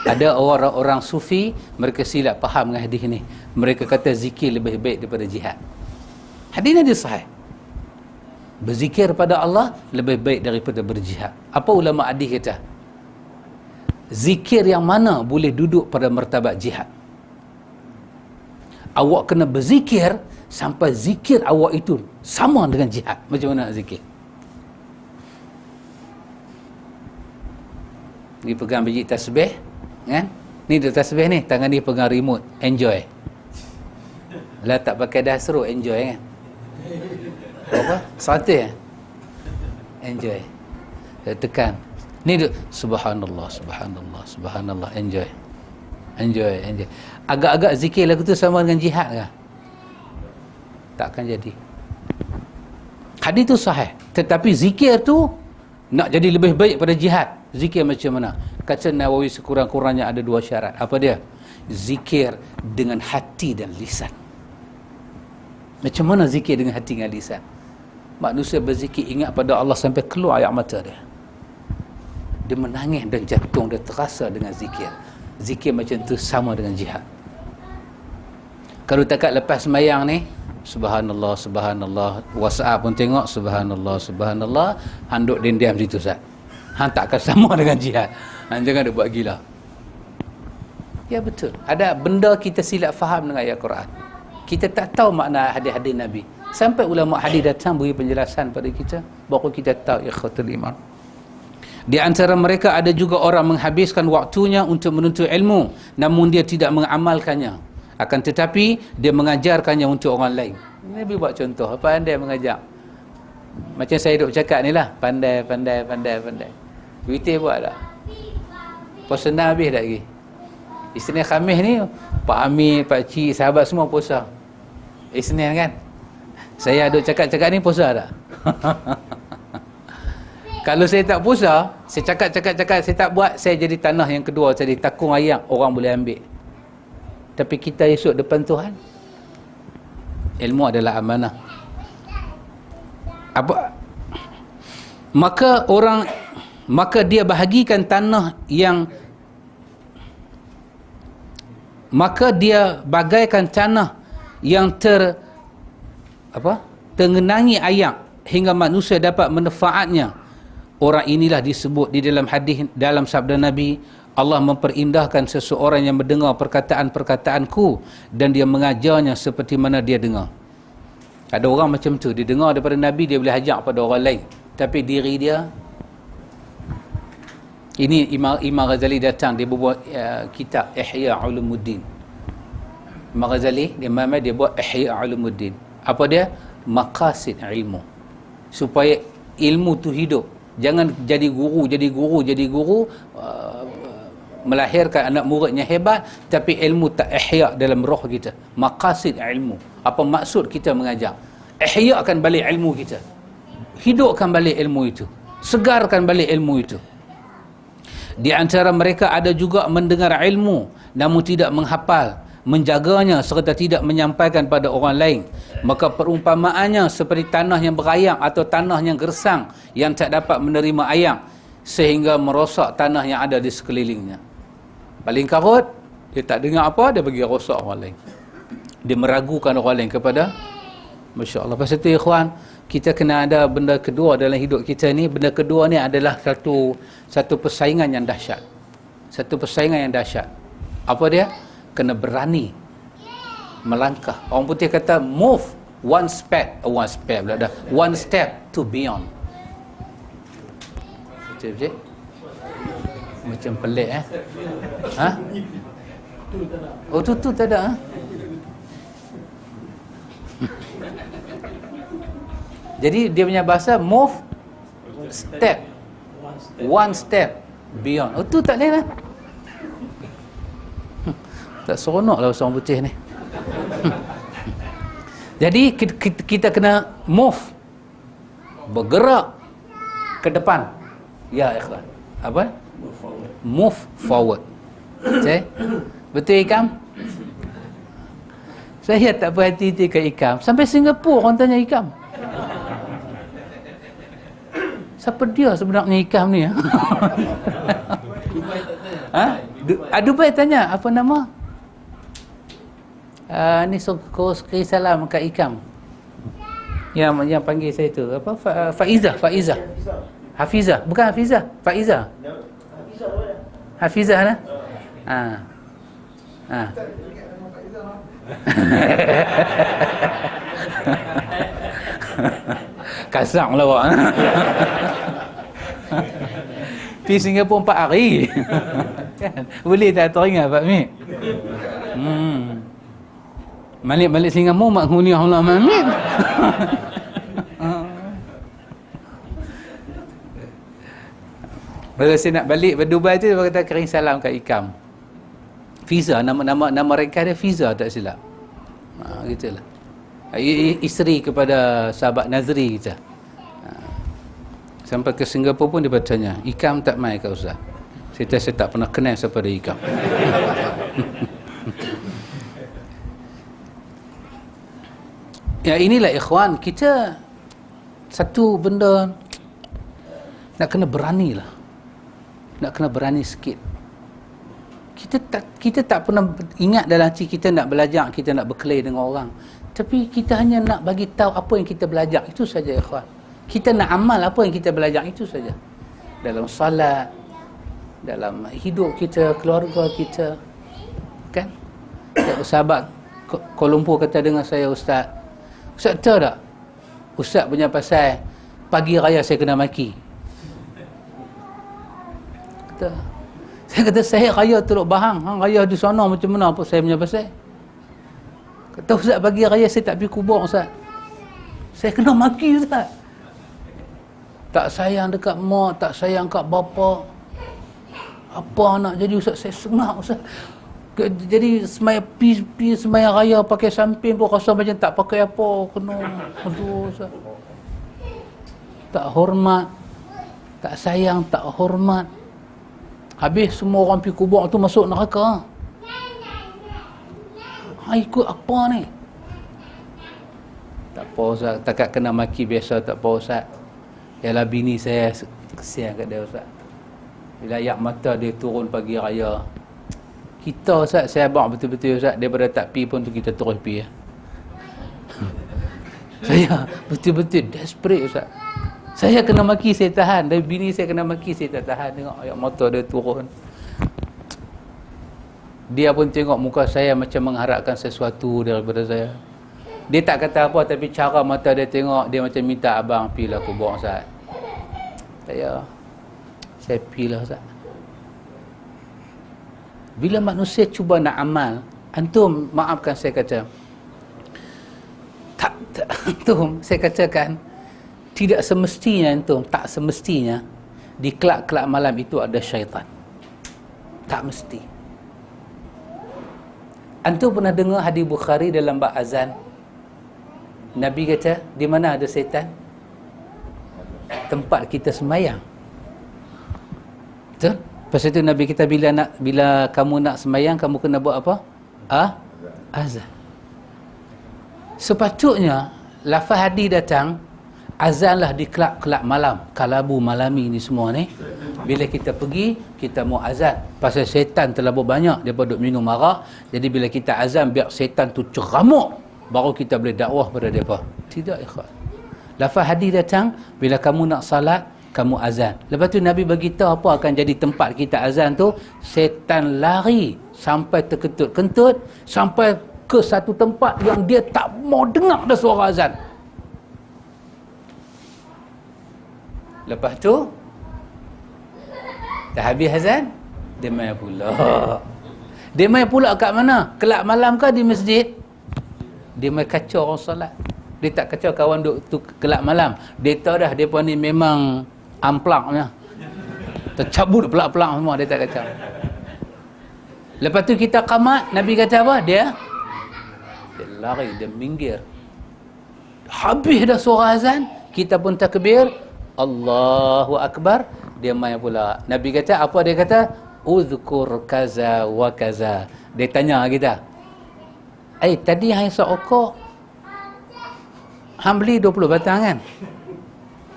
Ada orang-orang sufi, mereka silap faham dengan hadis ni. Mereka kata zikir lebih baik daripada jihad. Hadis ni sahih. Berzikir pada Allah lebih baik daripada berjihad. Apa ulama hadis kata? Zikir yang mana boleh duduk pada martabat jihad? Awak kena berzikir sampai zikir awak itu sama dengan jihad. Macam mana nak zikir? Ni pegang biji tasbih, kan? Ni dia tasbih ni, tangan ni pegang remote. Enjoy. Lah tak pakai dah seru, enjoy, kan? Apa? Sate. Enjoy. Tekan. Ni dia subhanallah, subhanallah, subhanallah, enjoy. Enjoy. Agak-agak zikir lagu tu sama dengan jihad ke? Takkan jadi. Hadis tu sahih. Tetapi zikir tu nak jadi lebih baik pada jihad. Zikir macam mana? Kata Nawawi sekurang-kurangnya ada 2 syarat. Apa dia? Zikir dengan hati dan lisan. Macam mana zikir dengan hati dan lisan? Manusia berzikir ingat pada Allah sampai keluar air mata dia. Dia menangis dan jantung dia terasa dengan zikir. Zikir macam tu sama dengan jihad. Kalau takat lepas sembahyang ni, subhanallah, subhanallah, WhatsApp pun tengok, subhanallah, subhanallah, hang duk diam situ Ustaz. Hang tak akan sama dengan jihad. Hang jangan dia buat gila. Ya betul. Ada benda kita silap faham dengan ayat Quran. Kita tak tahu makna hadis-hadis Nabi. Sampai ulama hadis datang beri penjelasan pada kita, baru kita tahu ikhwatul iman. Di antara mereka ada juga orang menghabiskan waktunya untuk menuntut ilmu, namun dia tidak mengamalkannya. Akan tetapi dia mengajarkannya untuk orang lain. Nabi buat contoh, pandai mengajar. Macam saya duk cakap ni lah, pandai. Witir buat tak? Puasa habis tak lagi? Isnin Khamis ni Pak Amir, Pak Cik, sahabat semua puasa. Isnin kan? Saya duk cakap-cakap ni puasa tak? Kalau saya tak puasa, saya cakap, saya tak buat, saya jadi tanah yang kedua, jadi takung ayam, orang boleh ambil. Tapi kita esok depan Tuhan, ilmu adalah amanah. Apa? Maka dia bahagikan tanah yang, maka dia bagaikan tanah yang tergenangi ayam hingga manusia dapat manfaatnya. Orang inilah disebut di dalam hadis, dalam sabda Nabi, Allah memperindahkan seseorang yang mendengar perkataan-perkataanku dan dia mengajarnya seperti mana dia dengar. Ada orang macam tu, dia dengar daripada Nabi, dia boleh ajak pada orang lain, tapi diri dia, ini Imam Ghazali datang, dia buat kitab Ihya Ulumuddin. Imam Ghazali dia buat Ihya Ulumuddin. Apa dia? Maqasid ilmu, supaya ilmu tu hidup. Jangan jadi guru melahirkan anak muridnya hebat, tapi ilmu tak ihya dalam roh kita. Maqasid ilmu, apa maksud kita mengajar, ihyakan balik ilmu kita, hidupkan balik ilmu itu, segarkan balik ilmu itu. Di antara mereka ada juga mendengar ilmu namun tidak menghafal, menjaganya serta tidak menyampaikan pada orang lain. Maka perumpamaannya seperti tanah yang berayang atau tanah yang gersang yang tak dapat menerima ayam sehingga merosak tanah yang ada di sekelilingnya. Paling karut, dia tak dengar apa, dia bagi rosak orang lain, dia meragukan orang lain kepada Masya Allah. Pasal tu ikhwan, kita kena ada benda kedua dalam hidup kita ni. Benda kedua ni adalah satu persaingan yang dahsyat. Satu persaingan yang dahsyat. Apa dia? Kena berani melangkah. Orang putih kata move one step to beyond. Betul-betul? Macam pelik ha? Oh tu tak ada ha? Jadi dia punya bahasa move one step beyond. Oh tu tak boleh lah. Tak seronok lah orang putih ni. Jadi kita kena move, bergerak ke depan. Ya ikhwan, apa? Move forward. Okay? Betul Ikam? Saya tak berhati-hati ke Ikam. Sampai Singapura orang tanya Ikam. Siapa dia sebenarnya Ikam ni? Dubai tanya, apa nama? Ni sekali salam kat Ikam. Yang panggil saya tu apa? Faizah. Hafizah, bukan Hafizah, Faizah. Hafizah lah. Kasang lah awak. Pergi Singapura 4 hari. Kan? Boleh tak teringat Pak Mik? Balik Singapura mak huniah Allah Mak Mik. Bila saya nak balik ke Dubai tu, dia kata kirim salam kat Ikam. Fiza, nama ringkas dia Fiza tak silap. Gitulah. Isteri kepada sahabat Nazri kita. Sampai ke Singapura pun dia bertanya, Ikam tak mai ke Ustaz? Saya tak pernah kenal siapa dia Ikam. Ya inilah ikhwan, kita satu benda nak kena berani lah. Nak kena berani sikit. Kita tak pernah ingat dalam hati kita nak belajar, kita nak berkelahi dengan orang. Tapi kita hanya nak bagi tahu apa yang kita belajar, itu saja ikhwan. Kita nak amal apa yang kita belajar, itu saja. Dalam salat, dalam hidup kita, keluarga kita. Kan? Sahabat Kuala Lumpur kata dengan saya, Ustaz tahu tak? Ustaz punya pasal pagi raya saya kena maki. Saya kata, saya raya Teluk Bahang, hang raya di sana macam mana apa saya punya pasal? Kata Ustaz, pagi raya saya tak pergi kubur Ustaz. Saya kena maki Ustaz. Tak sayang dekat mak, tak sayang kat bapa. Apa nak jadi Ustaz? Saya sengak Ustaz. Jadi semaya raya pakai samping pun rasa macam tak pakai apa. Kena, aduh Ustaz. Tak hormat, tak sayang, tak hormat. Habis semua orang pergi kubur tu masuk neraka. Ikut apa ni? Tak apa Ustaz, takat kena maki biasa, tak apa Ustaz. Yalah bini saya kesian kat dia Ustaz. Bila ayak mata dia turun pagi raya. Kita Ustaz, saya abang betul-betul Ustaz, daripada tak pi pun tu kita terus pi ya. Saya betul-betul desperate Ustaz. Saya kena maki, saya tahan. Dan bini saya kena maki, saya tak tahan. Tengok ayak mata dia turun. Dia pun tengok muka saya macam mengharapkan sesuatu daripada saya. Dia tak kata apa, tapi cara mata dia tengok, dia macam minta abang pergilah kubur Ustaz. Saya pergilah Ustaz. Bila manusia cuba nak amal, antum maafkan saya kata, antum saya katakan, Tidak semestinya antum, tak semestinya di kelab-kelab malam itu ada syaitan. Tak mesti. Antum pernah dengar hadis Bukhari dalam bab azan? Nabi kata, di mana ada syaitan? Tempat kita sembahyang. Betul? Lepas itu Nabi kita bila kamu nak sembahyang, kamu kena buat apa? Azan. Sepatutnya lafaz hadis datang, azanlah di kelab-kelab malam, kalabu malami ni semua ni. Bila kita pergi, kita mau azan. Pasal syaitan terlalu banyak, dia duduk minum arak. Jadi bila kita azan, biar syaitan tu ceramuk, baru kita boleh dakwah pada mereka. Tidak, ikhwan. Lafaz hadis datang, bila kamu nak salat, kamu azan. Lepas tu Nabi beritahu apa akan jadi tempat kita azan tu. Syaitan lari sampai terkentut-kentut, sampai ke satu tempat yang dia tak mau dengar dah suara azan. Lepas tu dah habis azan, dia main pula. Dia main pula kat mana? Kelab malam ke di masjid? Dia main kacau orang solat. Dia tak kacau kawan duk tu kelab malam. Dia tahu dah depa ni memang amplaknya. Tercabut pelak-pelak semua, dia tak kacau. Lepas tu kita qamat, Nabi kata apa? Dia lari, dia minggir. Habis dah suara azan, kita pun takbir, Allahu Akbar, dia main pula. Nabi kata, apa dia kata? Uzkur kaza wa kaza. Dia tanya kita, tadi hang seokok, hang beli 20 batang kan?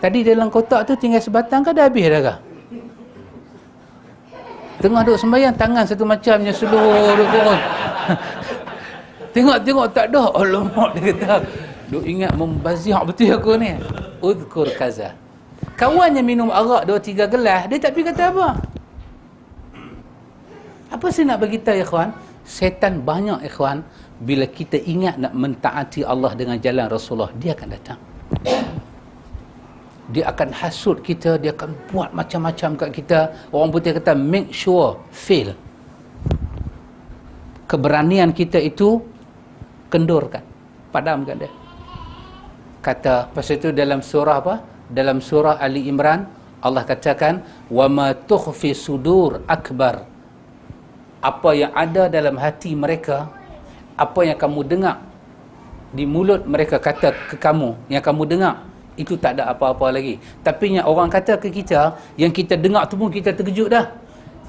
Tadi dalam kotak tu tinggal sebatang ke dah habis dah kah? Tengah duduk sembahyang, tangan satu macamnya seluruh duduk turun. Tengok-tengok tak ada. Alamak, dia kata, duk ingat membazir betul aku ni. Uzkur kaza. Kawannya minum arak 2-3 gelas, dia tak pergi kata apa. Apa saya nak beritahu ikhwan? Setan banyak ikhwan. Bila kita ingat nak mentaati Allah dengan jalan Rasulullah, dia akan datang. Dia akan hasut kita, dia akan buat macam-macam kat kita. Orang putih kata make sure fail. Keberanian kita itu kendurkan, padamkan dia. Kata pasal itu dalam surah apa? Dalam surah Ali Imran Allah katakan wa ma tukhfi sudur akbar. Apa yang ada dalam hati mereka, apa yang kamu dengar di mulut mereka kata ke kamu, yang kamu dengar itu tak ada apa-apa lagi. Tapi yang orang kata ke kita, yang kita dengar tu pun kita terkejut dah.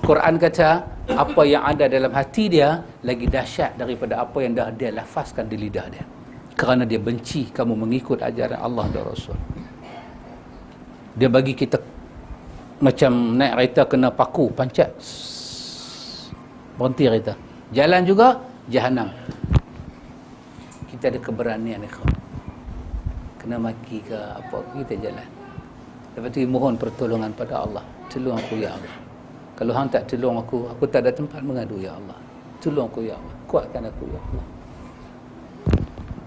Quran kata apa yang ada dalam hati dia lagi dahsyat daripada apa yang dah dia lafazkan di lidah dia. Kerana dia benci kamu mengikut ajaran Allah dan Rasul. Dia bagi kita macam naik kereta kena paku, pancat. Berhenti kereta. Jalan juga jahanam. Kita ada keberanian ikhwan. Kena maki ke apa, kita jalan. Lepas tu mohon pertolongan pada Allah. Tolong aku ya Allah. Kalau hang tak tolong aku tak ada tempat mengadu ya Allah. Tolong aku ya Allah. Kuatkan aku ya Allah.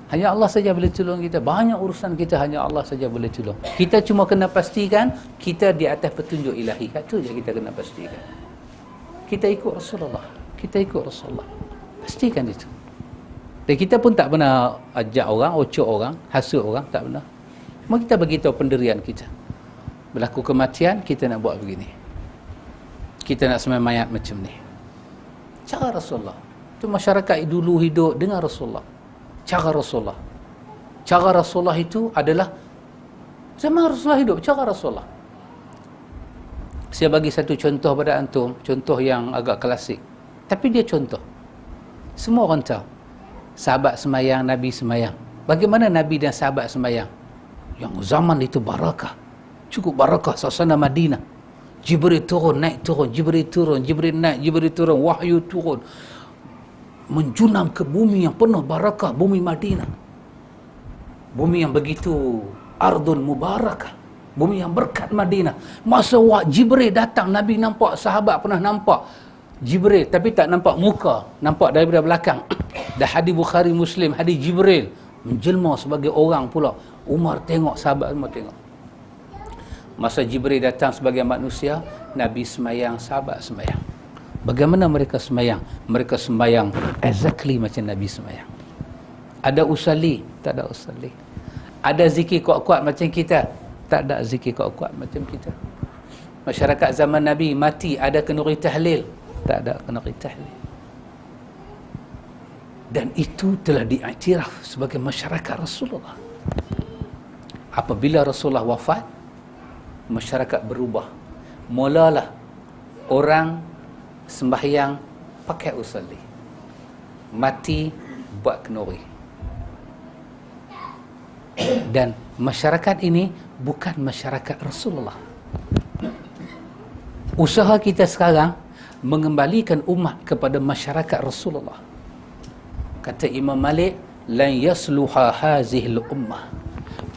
Hanya Allah saja boleh tolong kita. Banyak urusan kita hanya Allah saja boleh tolong. Kita cuma kena pastikan kita di atas petunjuk ilahi. Itu je kita kena pastikan. Kita ikut Rasulullah. Kita ikut Rasulullah. Pastikan itu. Dan kita pun tak pernah ajak orang, ocok orang, hasut orang, tak pernah. Cuma kita beritahu pendirian kita. Berlaku kematian, kita nak buat begini. Kita nak semai mayat macam ni. Cara Rasulullah. Itu masyarakat dulu hidup dengan Rasulullah. Cara Rasulullah. Cara Rasulullah itu adalah zaman Rasulullah hidup, cara Rasulullah. Saya bagi satu contoh pada antum, contoh yang agak klasik. Tapi dia contoh. Semua orang tahu. Sahabat semayang, Nabi semayang. Bagaimana Nabi dan sahabat semayang? Yang zaman itu barakah. Cukup barakah suasana Madinah. Jibril turun, naik turun, Jibril turun, Jibril naik, Jibril turun, wahyu turun. Menjunam ke bumi yang penuh barakah, bumi Madinah. Bumi yang begitu ardun mubarakah. Bumi yang berkat Madinah. Masa Jibril datang, Nabi nampak, sahabat pernah nampak Jibril, tapi tak nampak muka, nampak daripada belakang. Dah hadis Bukhari Muslim, hadis Jibril menjelma sebagai orang pula. Umar tengok, sahabat semua tengok. Masa Jibril datang sebagai manusia, Nabi semayang, sahabat semayang. Bagaimana mereka semayang? Mereka semayang exactly macam Nabi semayang. Ada usalli? Tak ada usalli. Ada zikir kuat-kuat macam kita? Tak ada zikir kuat-kuat macam kita. Masyarakat zaman Nabi mati ada kenduri tahlil? Tak ada kenduri tahlil. Dan itu telah diiktiraf sebagai masyarakat Rasulullah. Apabila Rasulullah wafat, masyarakat berubah. Mulalah orang sembahyang pakai usalli, mati buat kenduri. Dan masyarakat ini bukan masyarakat Rasulullah. Usaha kita sekarang mengembalikan umat kepada masyarakat Rasulullah. Kata Imam Malik, lan yasluha hazihil ummah.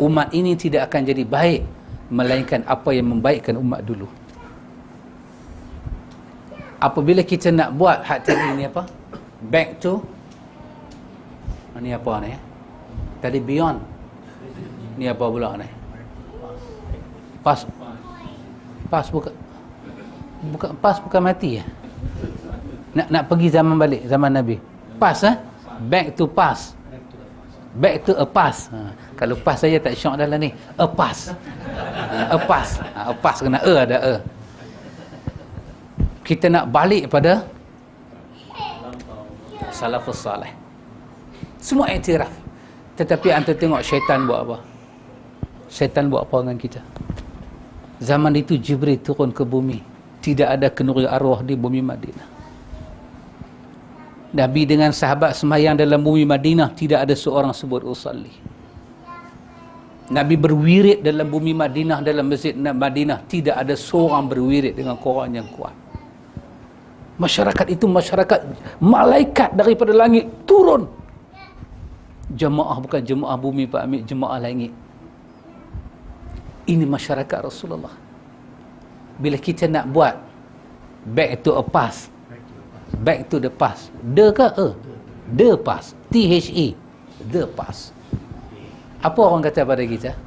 Umat ini tidak akan jadi baik melainkan apa yang membaikkan umat dulu. Apabila kita nak buat hak tadi ni apa? Back to ni apa ni? Tadi beyond. Ni apa pula ni? Pas bukan bukan mati ya. Nak pergi zaman balik, zaman Nabi. Pas back to past. Back to a past. Kalau past saya tak syok dalam ni. A past. A past. A past kena ada Kita nak balik pada salafus salih. Semua iktiraf. Tetapi anda tengok syaitan buat apa? Syaitan buat apa dengan kita? Zaman itu Jibril turun ke bumi. Tidak ada kenduri arwah di bumi Madinah. Nabi dengan sahabat semayang dalam bumi Madinah, tidak ada seorang sebut usalli. Nabi berwirid dalam bumi Madinah, dalam masjid Madinah, tidak ada seorang berwirid dengan Quran yang kuat. Masyarakat itu masyarakat malaikat daripada langit turun. Jemaah bukan jemaah bumi Pak Amir, jemaah langit. Ini masyarakat Rasulullah. Bila kita nak buat back to a past, back to the past, the past, THE, the past. Apa orang kata pada kita?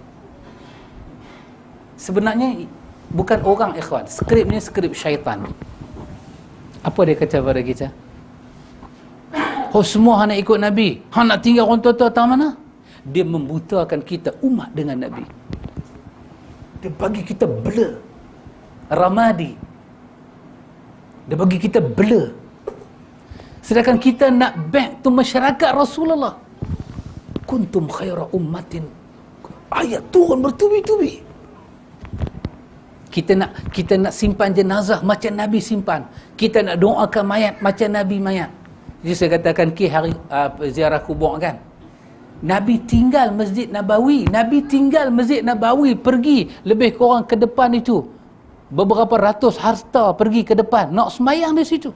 Sebenarnya bukan orang ikhwan, skrip ni skrip syaitan. Apa dia kata pada kita? Oh, semua nak ikut Nabi, nak tinggal orang tua-tua tak mana? Dia membutakan kita umat dengan Nabi. Dia bagi kita blur, ramadi. Dia bagi kita blur. Sedangkan kita nak back to masyarakat Rasulullah. Kuntum khaira ummatin. Ayat turun bertubi-tubi. Kita nak simpan jenazah macam Nabi simpan. Kita nak doakan mayat macam Nabi mayat. Jadi saya katakan hari ziarah kubur kan. Nabi tinggal Masjid Nabawi. Nabi tinggal Masjid Nabawi, pergi lebih kurang ke depan itu. Beberapa ratus harta pergi ke depan nak semayang di situ.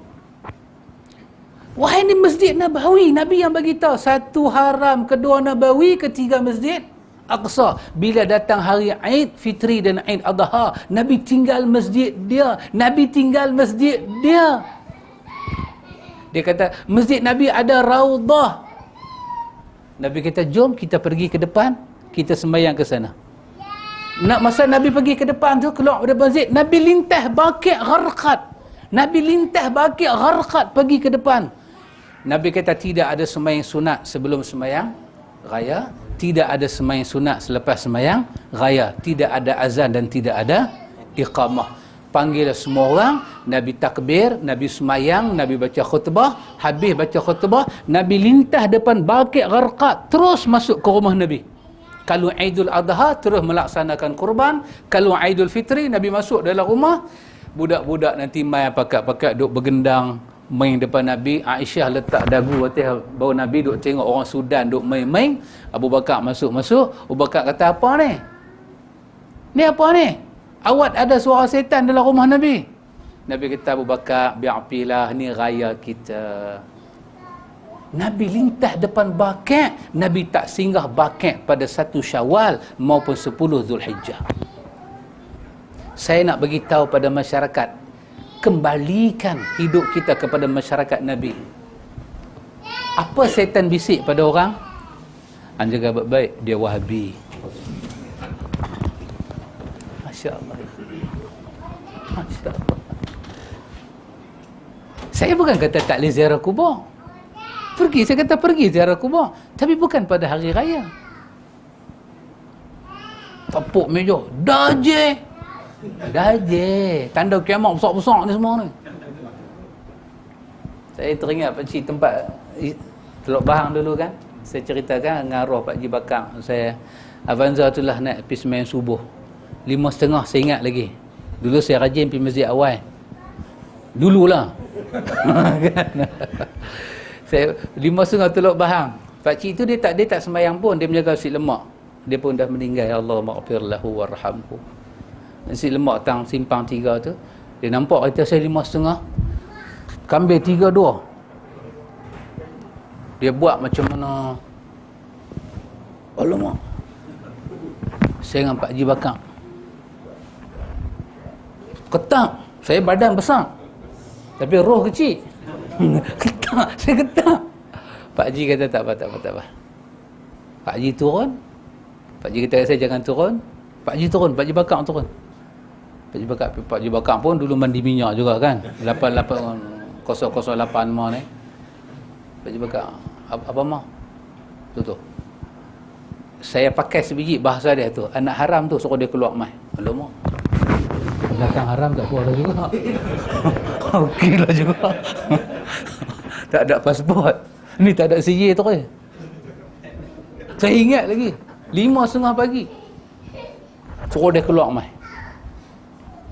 Wahai ini Masjid Nabawi, Nabi yang bagi tahu, satu haram, kedua Nabawi, ketiga Masjid Aqsa. Bila datang hari Aid Fitri dan Aid Adha, Nabi tinggal masjid dia. Nabi tinggal masjid dia. Dia kata, masjid Nabi ada raudah. Nabi kata, jom kita pergi ke depan, kita sembahyang ke sana. Nak masa Nabi pergi ke depan tu, keluar dari masjid, Nabi lintah bakit gharqat. Nabi lintah bakit gharqat pergi ke depan. Nabi kata tidak ada sembahyang sunat sebelum sembahyang raya, tidak ada sembahyang sunat selepas sembahyang raya, tidak ada azan dan tidak ada iqamah. Panggil semua orang, Nabi takbir, Nabi sembahyang, Nabi baca khutbah, habis baca khutbah, Nabi lintah depan bakit gharqat, terus masuk ke rumah Nabi. Kalau Aidul Adha terus melaksanakan kurban, kalau Aidul Fitri Nabi masuk dalam rumah, budak-budak nanti main pakat-pakat duk bergendang main depan Nabi. Aisyah letak dagu atas bau Nabi, duk tengok orang Sudan duk main-main. Abu Bakar masuk-masuk. Abu Bakar kata, apa ni? Ni apa ni? Awak ada suara setan dalam rumah Nabi. Nabi kata, Abu Bakar, bi'apilah, ni raya kita. Nabi lintah depan bakit. Nabi tak singgah bakit pada 1 Syawal maupun 10 Zulhijjah. Saya nak bagi tahu pada masyarakat, kembalikan hidup kita kepada masyarakat Nabi. Apa setan bisik pada orang? Jaga baik-baik, dia Wahabi. Masya Allah. Masya Allah. Saya bukan kata tak boleh ziarah kubur. Pergi, saya kata pergi ziarah kubur. Tapi bukan pada hari raya. tepuk meja. Dajjal. Tanda kiamat besar-besar ni semua ni. Saya teringat pakcik tempat Teluk Bahang dulu kan. Saya ceritakan dengan arwah Pak Haji Bakar. Saya Avanza tu lah naik pergi sembang subuh. 5.30 saya ingat lagi. Dulu saya rajin pergi masjid awal. Dululah. Saya 5.30 Teluk Bahang. Pakcik tu dia tak sembahyang pun, dia menjaga nasi lemak. Dia pun dah meninggal. Ya Allah maghfir lahu warhamhu. Nasi lemak tang simpang 3 tu. Dia nampak kita saya 5.30. Kambing 3-2. Dia buat macam mana? Alamak. Saya dengan Pak Haji Bakar. Ketak. Saya badan besar. Tapi roh kecil. Ketak. Saya ketak. Pak Haji kata tak apa. Pak Haji turun. Pak Haji kata saya jangan turun. Pak Haji turun. Pak Haji Bakar turun. Pak Haji Bakar pun dulu mandi minyak juga kan. 008 mah ni. Pak Haji Bakar. Apa mah? Tu. Saya pakai sebiji bahasa dia tu. Anak haram tu suruh dia keluar mai. Alamak. Belakang haram tak keluar juga. Okeylah juga. Tak ada pasport. Ni tak ada CJ tu ke. Saya ingat lagi. 5.30 pagi. Suruh dia keluar mai.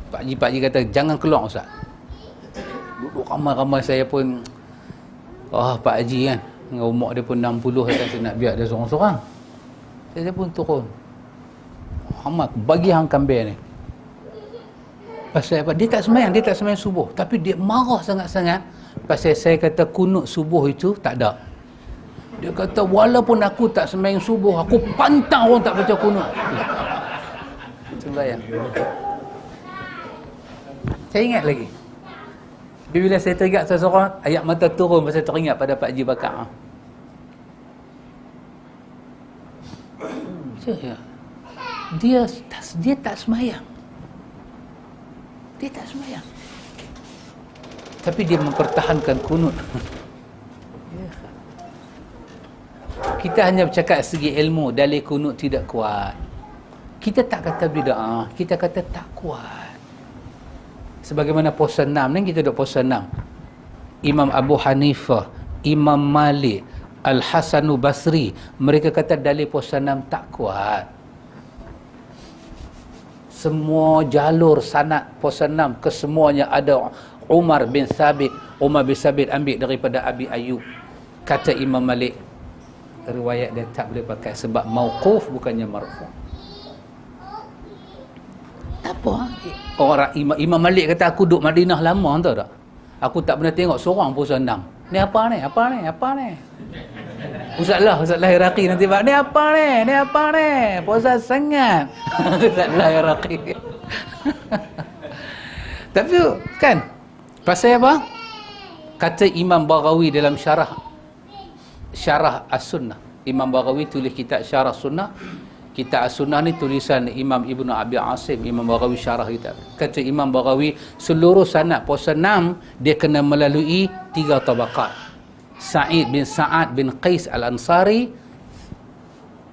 Pak Haji kata jangan keluar Ustaz. Duduk ramai-ramai saya pun. Pak Haji kan. Dengan umur dia pun 60 kan, saya nak biar dia seorang-seorang. Saya pun turun. Muhammad bagi hang kambing ni. Pasal apa? Dia tak sembahyang subuh. Tapi dia marah sangat-sangat. Pasal saya kata kunut subuh itu tak ada. Dia kata walaupun aku tak sembahyang subuh, aku pantang orang tak baca kunut. Sembahyang. Saya ingat lagi. Bila saya teringat seseorang, ayat mata turun pasal teringat pada Pak Haji Bakar. Dia tak semayang. Dia tak semayang. Tapi dia mempertahankan kunut. Kita hanya bercakap segi ilmu, dalil kunut tidak kuat. Kita tak kata bid'ah, kita kata tak kuat. Sebagaimana puasa 6 ni, kita duduk puasa 6. Imam Abu Hanifah, Imam Malik, Al-Hasanu Basri, mereka kata dalil puasa 6 tak kuat. Semua jalur sanad puasa 6 kesemuanya ada Umar bin Sabit ambil daripada Abi Ayub. Kata Imam Malik, riwayat dia tak boleh pakai sebab mauquf bukannya marfu'. Apa? Orang Imam Malik kata aku duduk Madinah lama, tahu tak? Aku tak pernah tengok seorang puasa 6. Ni apa ni? Ustazlah Iraqi nanti ni apa ni? Puasa sangat. Ustazlah Iraqi. Tapi kan pasal apa? Kata Imam Baghawi dalam syarah As-Sunnah. Imam Baghawi tulis kitab Syarah Sunnah. Kitab As-Sunnah ni tulisan Imam Ibnu Abi Asim. Imam Baghawi syarah kitab. Kata Imam Baghawi, seluruh sanad puasa 6 dia kena melalui 3 tabaqat. Sa'id bin Sa'ad bin Qais Al-Ansari,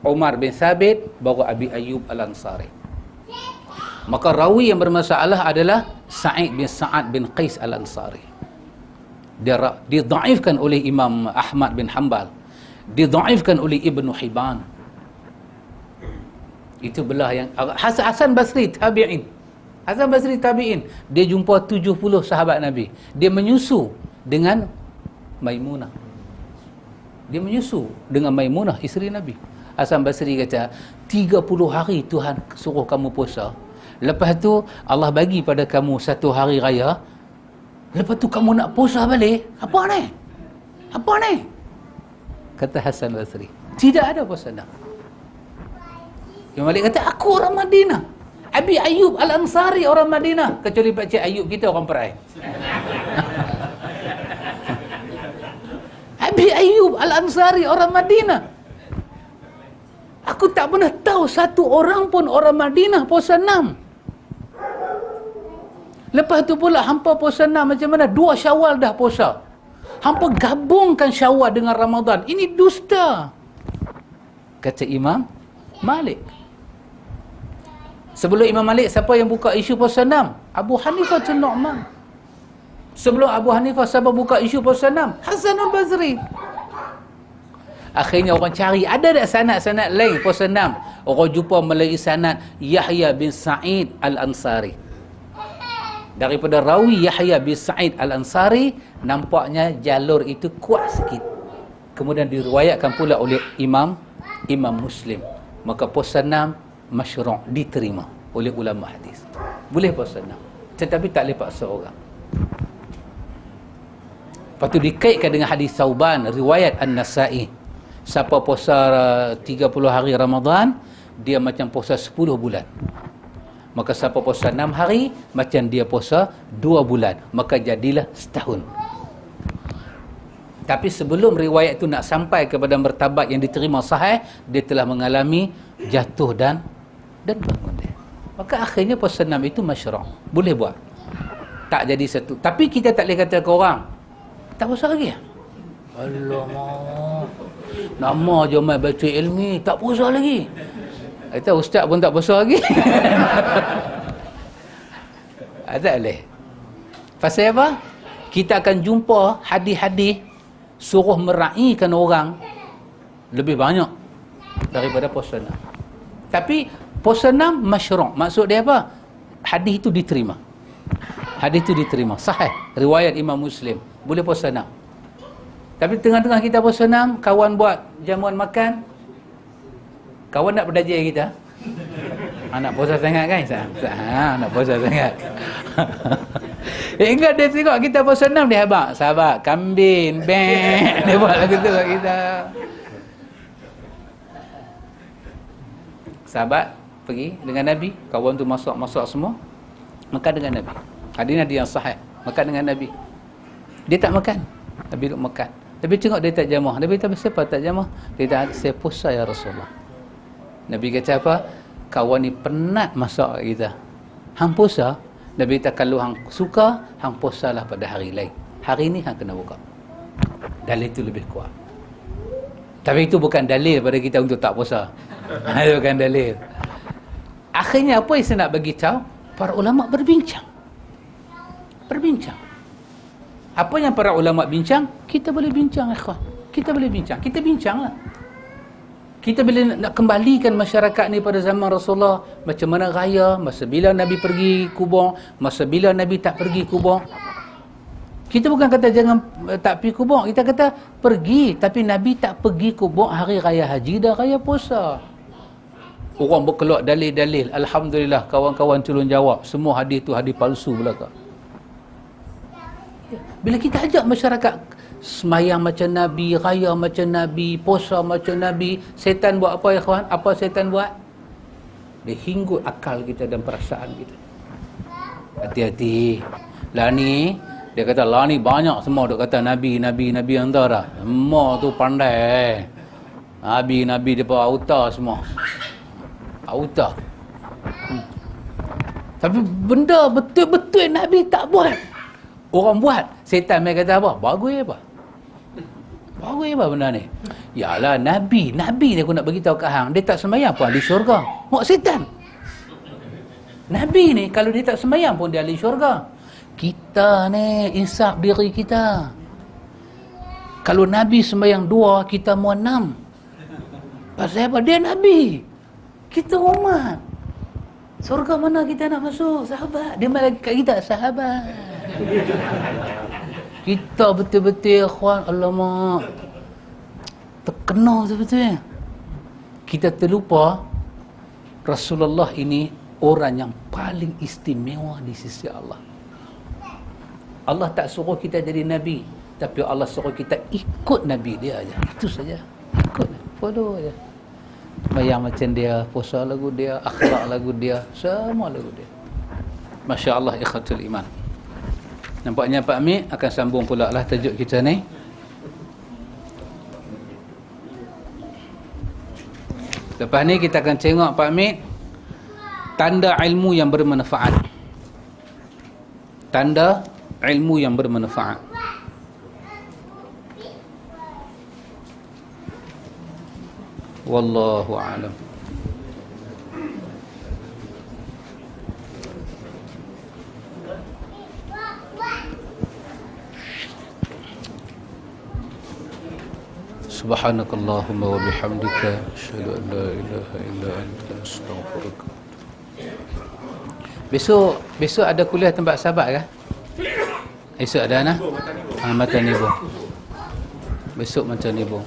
Umar bin Thabit, baru Abi Ayyub Al-Ansari. Maka rawi yang bermasalah adalah Sa'id bin Sa'ad bin Qais Al-Ansari. Dia dhaifkan oleh Imam Ahmad bin Hanbal. Dia dhaifkan oleh Ibnu Hibban. Itu belah yang Hasan Basri tabi'in. Hasan Basri tabi'in. Dia jumpa 70 sahabat Nabi. Dia menyusu dengan Maimunah. Isteri Nabi. Hasan Basri kata 30 hari Tuhan suruh kamu puasa. Lepas tu Allah bagi pada kamu satu hari raya. Lepas tu kamu nak puasa balik. Apa ni? Kata Hasan Basri. Tidak ada puasa nak. Imam Malik kata aku orang Madinah. Abi Ayyub Al-Ansari orang Madinah. Kecuali Pak Cik Ayyub kita orang Perai. Abi Ayyub Al-Ansari orang Madinah. Aku tak pernah tahu satu orang pun orang Madinah puasa 6. Lepas tu pula hampa puasa 6 macam mana? 2 Syawal dah puasa. Hampa gabungkan Syawal dengan Ramadan. Ini dusta. Kata Imam Malik. Sebelum Imam Malik, siapa yang buka isu puasa 6? Abu Hanifah Nu'man. Sebelum Abu Hanifah, siapa buka isu puasa 6? Hasanul Basri. Akhirnya orang cari, ada tak sanad-sanad lain puasa 6? Orang jumpa melalui sanad Yahya bin Sa'id Al-Ansari. Daripada rawi Yahya bin Sa'id Al-Ansari, nampaknya jalur itu kuat sikit. Kemudian diriwayatkan pula oleh Imam Muslim. Maka puasa 6 masyru' diterima oleh ulama hadis. Boleh puasa 6. Tetapi tak boleh paksa orang. Lepas tu dikaitkan dengan hadis Sauban, riwayat An-Nasa'i. Siapa puasa 30 hari Ramadan, dia macam puasa 10 bulan. Maka siapa puasa 6 hari, macam dia puasa 2 bulan. Maka jadilah setahun. Tapi sebelum riwayat itu nak sampai kepada martabat yang diterima sahih, dia telah mengalami jatuh dan bangun dia. Maka akhirnya puasa 6 itu masyru'. Boleh buat. Tak jadi satu. Tapi kita tak boleh kata ke orang, tak puasa lagi. Alamak. Nama je mai baca ilmi, tak puasa lagi. Kata ustaz pun tak puasa lagi. Tak boleh. Pasal apa? Kita akan jumpa hadis-hadis suruh meraihkan orang lebih banyak daripada puasa 6. Tapi puasa 6 masyru'. Maksud dia apa? Hadis itu diterima. Hadis itu diterima. Sahih. Riwayat Imam Muslim. Boleh puasa 6. Tapi tengah-tengah kita puasa 6, kawan buat jamuan makan. Kawan nak berdaja kita. Nak puasa sangat kan? Nak puasa sangat. Ingat dia tengok kita puasa 6, dia habaq. Sahabat, kambing, beng. Dia buat lagu tu kat kita. Sahabat pergi dengan Nabi. Kawan tu masak semua. Makan dengan Nabi. Hadis Nabi yang sahih. Makan dengan Nabi. Dia tak makan. Nabi duduk makan. Tapi tengok dia tak jamah. Nabi kata, siapa tak jamah? Dia kata, saya puasa ya Rasulullah. Nabi kata apa? Kawan ni penat masak kat kita. Hang puasa? Nabi kata, kalau hang suka, hang puasalah pada hari lain. Hari ni hang kena buka. Dalil itu lebih kuat. Tapi itu bukan dalil pada kita untuk tak puasa. Itu bukan dalil. Akhirnya apa yang saya nak bagi tahu? Para ulama berbincang. Apa yang para ulama bincang, kita boleh bincang, ikhwan. Kita boleh bincang. Kita bincanglah. Kita boleh nak kembalikan masyarakat ni pada zaman Rasulullah. Macam mana raya, masa bila Nabi pergi kubur, masa bila Nabi tak pergi kubur. Kita bukan kata jangan tak pergi kubur. Kita kata pergi. Tapi Nabi tak pergi kubur hari raya haji dan raya puasa. Orang berkelak dalil-dalil. Alhamdulillah, kawan-kawan tolong jawab. Semua hadis tu hadis palsu belaka. Bila kita ajak masyarakat semayang macam Nabi, raya macam Nabi, puasa macam Nabi, setan buat apa ya kawan? Apa setan buat? Dia hinggut akal kita dan perasaan kita. Hati-hati. Lah ni, dia kata lah ni banyak semua dia kata Nabi antara. Semua tu pandai. Nabi depa auta semua. Auta. Tapi benda betul-betul Nabi tak buat. Orang buat. Setan mereka kata apa? Bagus apa benda ni? Yalah Nabi ni aku nak beritahu kat hang, dia tak sembahyang pun ahli syurga. Mak setan. Nabi ni kalau dia tak sembahyang pun dia ahli syurga. Kita ni insaf diri kita. Kalau Nabi sembahyang 2, kita mau 6. Pasal apa? Dia Nabi. Kita umat. Syurga mana kita nak masuk? Sahabat. Dia malah kat kita sahabat. Kita betul-betul ikhwan, alamak, terkena betul-betul. Kita terlupa Rasulullah ini orang yang paling istimewa di sisi Allah. Allah tak suruh kita jadi Nabi, tapi Allah suruh kita ikut Nabi dia aja. Itu saja. Ikut, follow aja. Bayang macam dia, puasa lagu dia, akhlak lagu dia, semua lagu dia. Masya Allah, ikhwatul iman. Nampaknya Pak Amir akan sambung pula lah tajuk kita ni. Lepas ni kita akan tengok Pak Amir tanda ilmu yang bermanfaat. Tanda ilmu yang bermanfaat. Wallahu a'lam. Subhanakallahumma wa bihamdika asyhadu an la ilaha illa anta astaghfiruka. Besok ada kuliah tempat sahabat kah? Esok ada nah? Matan Ibu. Besok Matan Ibu.